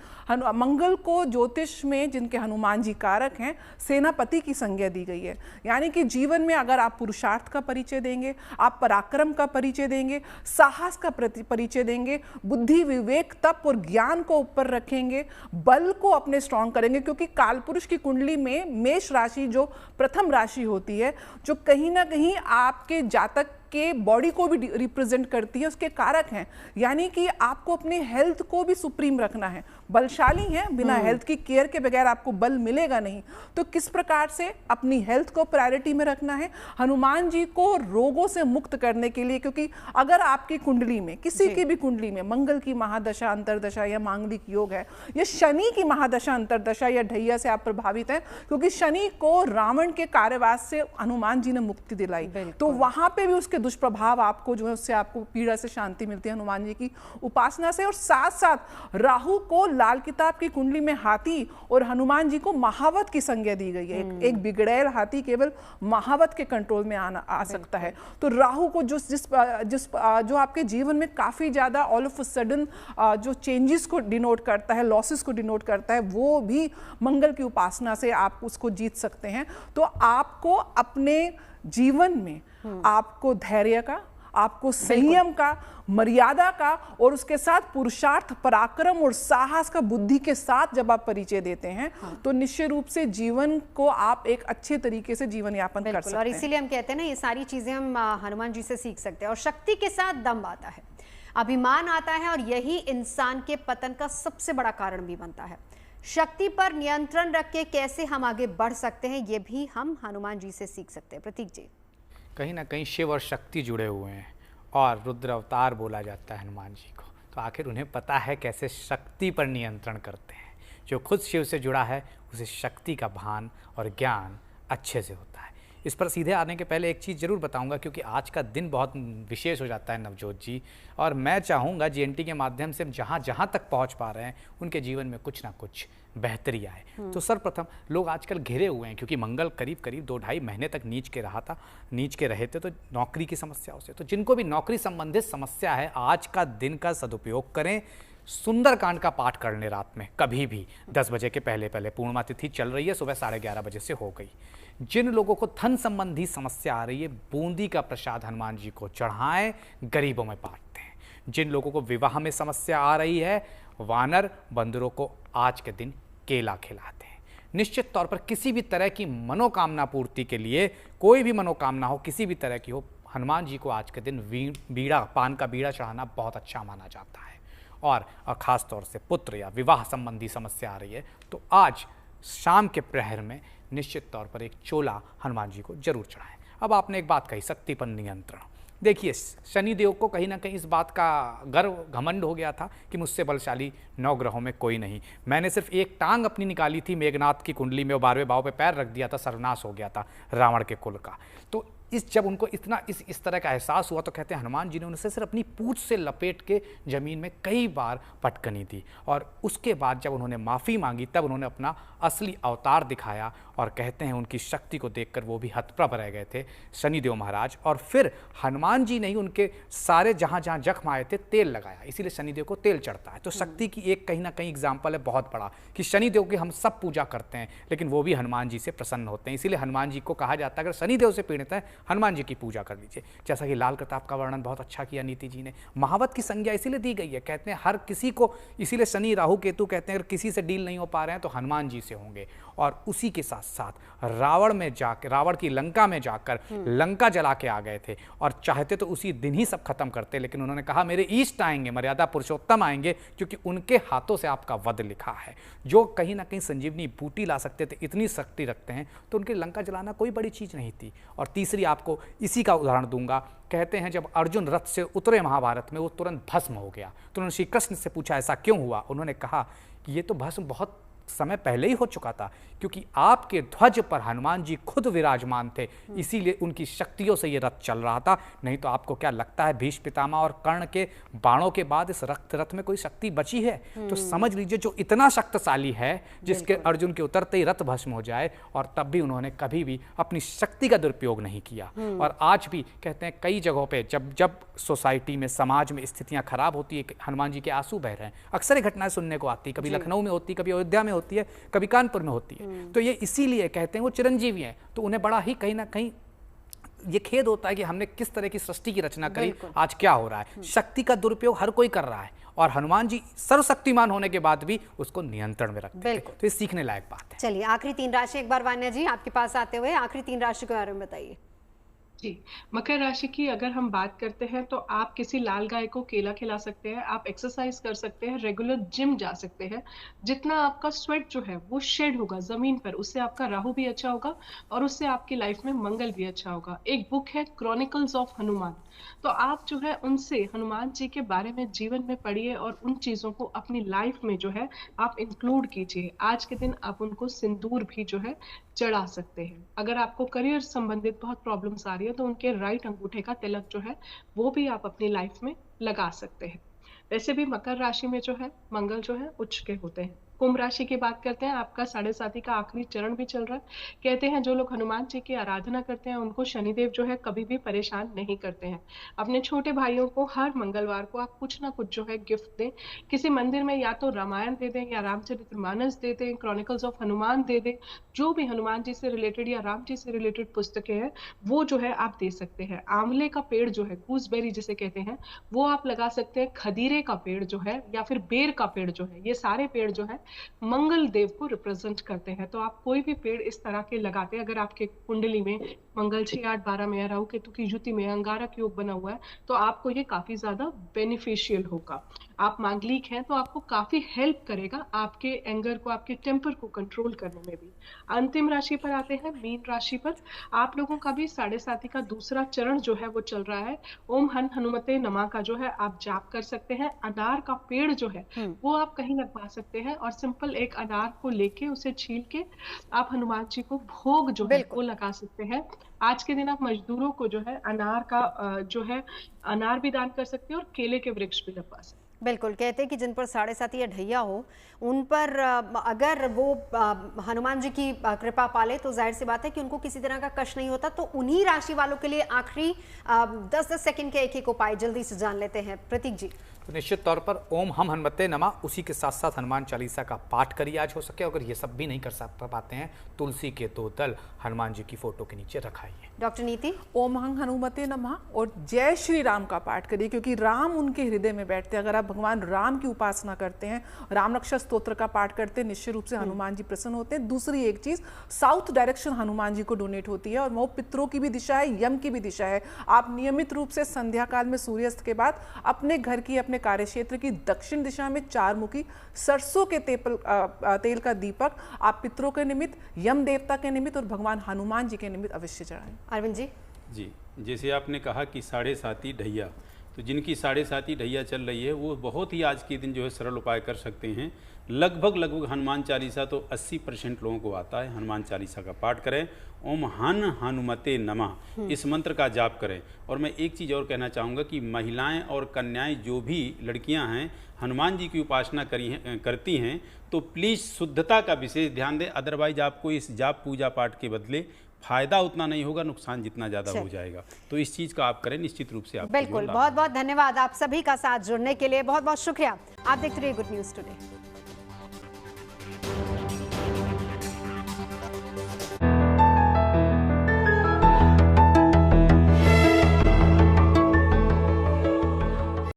मंगल को ज्योतिष में, जिनके हनुमान जी कारक हैं, सेनापति की संज्ञा दी गई है। यानी कि जीवन में अगर आप पुरुषार्थ का परिचय देंगे, आप पराक्रम का परिचय देंगे, साहस का परिचय देंगे, बुद्धि, विवेक, तप और ज्ञान को ऊपर रखेंगे, बल को अपने स्ट्रांग करेंगे, क्योंकि कालपुरुष की कुंडली में मेष राशि जो प्रथम राशि होती है, जो कहीं ना कहीं आपके जातक के बॉडी को भी रिप्रेजेंट करती है, उसके कारक हैं। यानी कि आपको अपने हेल्थ को भी सुप्रीम रखना है। बलशाली है, बिना हेल्थ की केयर के बगैर आपको बल मिलेगा नहीं। तो किस प्रकार से अपनी हेल्थ को प्रायोरिटी में रखना है? हनुमान जी को रोगों से मुक्त करने के लिए, क्योंकि अगर आपकी कुंडली में, किसी की भी कुंडली में मंगल की महादशा, अंतरदशा या मांगलिक योग है, या शनि की महादशा, अंतरदशा या ढैया से आप प्रभावित हैं, क्योंकि शनि को रावण के कार्यवास से हनुमान जी ने मुक्ति दिलाई, तो वहां पे भी उसके दुष्प्रभाव आपको जो है, उससे आपको पीड़ा से शांति मिलती है हनुमान जी की उपासना से। और साथ साथ राहु को लाल किताब की कुंडली में हाथी और हनुमान जी को महावत की संज्ञा दी गई है। एक बिगड़ैल हाथी केवल महावत के कंट्रोल में आ सकता है। तो राहु को जो आपके जीवन में काफी ज्यादा ऑल ऑफ अ सडन जो चेंजेस को डिनोट करता है, लॉसेस को डिनोट करता है, वो भी मंगल की उपासना से आप उसको जीत सकते हैं। तो आपको अपने जीवन में आपको धैर्य का, आपको संयम का, मर्यादा का, और उसके साथ पुरुषार्थ, पराक्रम और साहस का, बुद्धि के साथ जब आप परिचय देते हैं, तो निश्चित रूप से जीवन को आप एक अच्छे तरीके से जीवन यापन कर सकते हैं। और इसीलिए हम कहते हैं ना, ये सारी चीजें हम हनुमान जी से सीख सकते हैं। और शक्ति के साथ दम आता है, अभिमान आता है, और यही इंसान के पतन का सबसे बड़ा कारण भी बनता है। शक्ति पर नियंत्रण रख के कैसे हम आगे बढ़ सकते हैं, ये भी हम हनुमान जी से सीख सकते हैं। प्रतीक जी, कहीं ना कहीं शिव और शक्ति जुड़े हुए हैं, और रुद्र अवतार बोला जाता है हनुमान जी को, तो आखिर उन्हें पता है कैसे शक्ति पर नियंत्रण करते हैं। जो खुद शिव से जुड़ा है, उसे शक्ति का भान और ज्ञान अच्छे से होता है। इस पर सीधे आने के पहले एक चीज़ ज़रूर बताऊंगा, क्योंकि आज का दिन बहुत विशेष हो जाता है नवजोत जी, और मैं चाहूँगा जीएनटी के माध्यम से हम जहाँ तक पहुँच पा रहे हैं, उनके जीवन में कुछ ना कुछ बेहतरी आए। तो सर्वप्रथम लोग आजकल घिरे हुए हैं, क्योंकि मंगल करीब 2-2.5 महीने तक नीच के रहे थे, तो नौकरी की समस्याओं से, तो जिनको भी नौकरी संबंधित समस्या है, आज का दिन का सदुपयोग करें। सुंदरकांड का पाठ कर लें रात में, कभी भी 10 बजे के पहले। पूर्णिमा तिथि चल रही है, सुबह 11:30 बजे से हो गई। जिन लोगों को धन संबंधी समस्या आ रही है, बूंदी का प्रसाद हनुमान जी को चढ़ाएं, गरीबों में बांटते हैं। जिन लोगों को विवाह में समस्या आ रही है, वानर बंदरों को आज के दिन केला खिलाते हैं। निश्चित तौर पर किसी भी तरह की मनोकामना पूर्ति के लिए, कोई भी मनोकामना हो, किसी भी तरह की हो, हनुमान जी को आज के दिन पान का बीड़ा चढ़ाना बहुत अच्छा माना जाता है। और ख़ास तौर से पुत्र या विवाह संबंधी समस्या आ रही है, तो आज शाम के प्रहर में निश्चित तौर पर एक चोला हनुमान जी को जरूर चढ़ाएं। अब आपने एक बात कही, शक्ति पर नियंत्रण। देखिए, शनिदेव को कहीं ना कहीं इस बात का गर्व, घमंड हो गया था कि मुझसे बलशाली 9 ग्रहों में कोई नहीं। मैंने सिर्फ एक टांग अपनी निकाली थी मेघनाथ की कुंडली में, 12वें भाव पे पैर रख दिया था, सर्वनाश हो गया था रावण के कुल का। तो जब उनको इस तरह का एहसास हुआ, तो कहते हैं हनुमान जी ने उनसे सिर्फ अपनी पूंछ से लपेट के जमीन में कई बार पटकनी दी, और उसके बाद जब उन्होंने माफ़ी मांगी, तब उन्होंने अपना असली अवतार दिखाया। और कहते हैं उनकी शक्ति को देखकर वो भी हतप्रभ रह गए थे शनिदेव महाराज। और फिर हनुमान जी ने ही उनके सारे जहाँ जख्म आए थे तेल लगाया, इसीलिए शनिदेव को तेल चढ़ता है। तो शक्ति की एक कहीं ना कहीं एग्जाम्पल है बहुत बड़ा, कि शनिदेव की हम सब पूजा करते हैं, लेकिन वो भी हनुमान जी से प्रसन्न होते हैं। इसीलिए हनुमान जी को कहा जाता है, अगर शनिदेव से पीड़ित है, हनुमान जी की पूजा कर लीजिए। जैसा कि लाल प्रताप का वर्णन बहुत अच्छा किया नीति जी ने। महावत की संज्ञा इसीलिए दी गई है, कहते हैं हर किसी को, इसीलिए शनि राहु केतु कहते हैं अगर किसी से डील नहीं हो पा रहे हैं तो हनुमान जी से होंगे। और उसी के साथ साथ रावण की लंका में जाकर लंका जला के आ गए थे, और चाहते तो उसी दिन ही सब खत्म करते, लेकिन उन्होंने कहा मेरे ईष्ट आएंगे, मर्यादा पुरुषोत्तम आएंगे, क्योंकि उनके हाथों से आपका वध लिखा है। जो कहीं ना कहीं संजीवनी बूटी ला सकते थे, इतनी शक्ति रखते हैं, तो उनकी लंका जलाना कोई बड़ी चीज नहीं थी। और तीसरी आपको इसी का उदाहरण दूंगा। कहते हैं जब अर्जुन रथ से उतरे महाभारत में, वो तुरंत भस्म हो गया। तो उन्होंने श्री कृष्ण से पूछा ऐसा क्यों हुआ? उन्होंने कहा कि ये तो भस्म बहुत समय पहले ही हो चुका था, क्योंकि आपके ध्वज पर हनुमान जी खुद विराजमान थे, इसीलिए उनकी शक्तियों से ये रथ चल रहा था। नहीं तो आपको क्या लगता है भीष्म पितामह और कर्ण के बाणों के बाद इस रथ में कोई शक्ति बची है? तो समझ लीजिए जो इतना शक्तिशाली है, जिसके अर्जुन के उतरते ही रथ भस्म हो जाए, और तब भी उन्होंने कभी भी अपनी शक्ति का दुरुपयोग नहीं किया। और आज भी कहते हैं कई जगहों पे जब सोसाइटी में, समाज में स्थितियां खराब होती है, हनुमान जी के आंसू बह रहे हैं, अक्सर ये घटनाएं सुनने को आती है, कभी लखनऊ में होती है, कभी अयोध्या में होती है, कभी कानपुर में होती है। तो ये इसीलिए कहते हैं वो चिरंजीवी हैं, तो उन्हें बड़ा ही कहीं ना कहीं ये खेद होता है कि हमने किस तरह की सृष्टि की रचना करी, आज क्या हो रहा है। शक्ति का दुरुपयोग हर कोई कर रहा है, और हनुमान जी सर्वशक्तिमान होने के बाद भी उसको नियंत्रण में रखते हैं। तो ये सीखने लायक बात है। चलिए आखिरी 3 राशि एक बार वान्या जी आपके पास आते हुए आखिरी 3 राशि के बारे में बताइए। जी, मकर राशि की अगर हम बात करते हैं तो आप किसी लाल गाय को केला खिला सकते हैं, आप एक्सरसाइज कर सकते हैं, रेगुलर जिम जा सकते हैं। जितना आपका स्वेट जो है वो शेड होगा जमीन पर, उससे आपका राहु भी अच्छा होगा और उससे आपकी लाइफ में मंगल भी अच्छा होगा। एक बुक है क्रॉनिकल्स ऑफ हनुमान, तो आप जो है उनसे हनुमान जी के बारे में जीवन में पढ़िए और उन चीजों को अपनी लाइफ में जो है आप इंक्लूड कीजिए। आज के दिन आप उनको सिंदूर भी जो है चढ़ा सकते हैं। अगर आपको करियर संबंधित बहुत प्रॉब्लम्स आ रही है तो उनके राइट अंगूठे का तिलक जो है वो भी आप अपनी लाइफ में लगा सकते हैं। वैसे भी मकर राशि में जो है मंगल जो है उच्च के होते हैं। कुंभ राशि की बात करते हैं, आपका 7.5 का आखिरी चरण भी चल रहा है। कहते हैं जो लोग हनुमान जी की आराधना करते हैं उनको शनिदेव जो है कभी भी परेशान नहीं करते हैं। अपने छोटे भाइयों को हर मंगलवार को आप कुछ ना कुछ जो है गिफ्ट दें। किसी मंदिर में या तो रामायण दे दें या रामचरितमानस दे दें, क्रॉनिकल्स ऑफ हनुमान दे दें, जो भी हनुमान जी से रिलेटेड या राम जी से रिलेटेड पुस्तकें हैं वो जो है आप दे सकते हैं। आंवले का पेड़ जो है, गूसबेरी जिसे कहते हैं, वो आप लगा सकते हैं। खदीरे का पेड़ जो है या फिर बेर का पेड़ जो है, ये सारे पेड़ जो है मंगल देव को रिप्रेजेंट करते हैं। तो आप कोई भी पेड़ इस तरह के लगाते हैं, अगर आपके कुंडली में मंगल 6, 8, 12 में, राहु केतु की युति में अंगारक योग बना हुआ है तो आपको ये काफी ज्यादा बेनिफिशियल होगा। आप मांगलिक हैं तो आपको काफी हेल्प करेगा आपके एंगर को, आपके टेम्पर को कंट्रोल करने में भी। अंतिम राशि पर आते हैं, मीन राशि पर। आप लोगों का भी 7.5 का दूसरा चरण जो है वो चल रहा है। ओम हन हनुमते नमः का जो है आप जाप कर सकते हैं। अनार का पेड़ जो है वो आप कहीं लगवा सकते हैं और सिंपल एक अनार को लेके उसे छील के आप हनुमान जी को भोग जो है वो लगा सकते हैं। आज के दिन आप मजदूरों को जो है अनार का जो है अनार भी दान कर सकते हैं और केले के वृक्ष भी लगवा सकते हैं। बिल्कुल, कहते हैं कि जिन पर 7.5 या ढैया हो उन पर अगर वो हनुमान जी की कृपा पाले तो जाहिर सी बात है कि उनको किसी तरह का कष्ट नहीं होता। तो उन्हीं राशि वालों के लिए आखिरी 10-10 सेकंड के एक उपाय जल्दी से जान लेते हैं। प्रतीक जी। तो निश्चित तौर पर ओम हम हनुमते नमः, उसी के साथ साथ हनुमान चालीसा का पाठ करिए आज हो सके। अगर ये सब भी नहीं कर पाते हैं, तुलसी के 2 दल हनुमान जी की फोटो के नीचे रखाइए। डॉक्टर नीति। ओम हं हनुमते नमः और जय श्री राम का पाठ करिए, क्योंकि राम उनके हृदय में बैठते हैं। अगर आप भगवान राम की उपासना करते हैं, राम रक्षा स्तोत्र का पाठ करते हैं, निश्चित रूप से हनुमान जी प्रसन्न होते हैं। दूसरी एक चीज, साउथ डायरेक्शन हनुमान जी को डोनेट होती है और वो पितरों की भी दिशा है, यम की भी दिशा है। आप नियमित रूप से संध्या काल में सूर्यास्त के बाद अपने घर की, अपने कार्य क्षेत्र की दक्षिण दिशा में 4 मुखी सरसों के तेल का दीपक आप पितरों के निमित्त, यम देवता के निमित्त और भगवान हनुमान जी के निमित्त अवश्य चढ़ाएं। अरविंद जी। जी, जैसे आपने कहा कि 7.5 ढैया, तो जिनकी 7.5 ढैया चल रही है वो बहुत ही आज के दिन जो है सरल उपाय कर सकते हैं। लगभग हनुमान चालीसा तो 80% लोगों को आता है। हनुमान चालीसा का पाठ करें, ओम हन हनुमते नमः, इस मंत्र का जाप करें। और मैं एक चीज़ और कहना चाहूँगा कि महिलाएं और कन्याएं जो भी लड़कियां हैं हनुमान जी की उपासना करती हैं तो प्लीज़ शुद्धता का विशेष ध्यान दें। अदरवाइज आपको इस जाप पूजा पाठ के बदले फायदा उतना नहीं होगा, नुकसान जितना ज़्यादा हो जाएगा। तो इस चीज़ का आप करें, निश्चित रूप से आप। बिल्कुल, बहुत बहुत धन्यवाद आप सभी का साथ जुड़ने के लिए। बहुत बहुत शुक्रिया। आप देखते रहिए गुड न्यूज़ टुडे।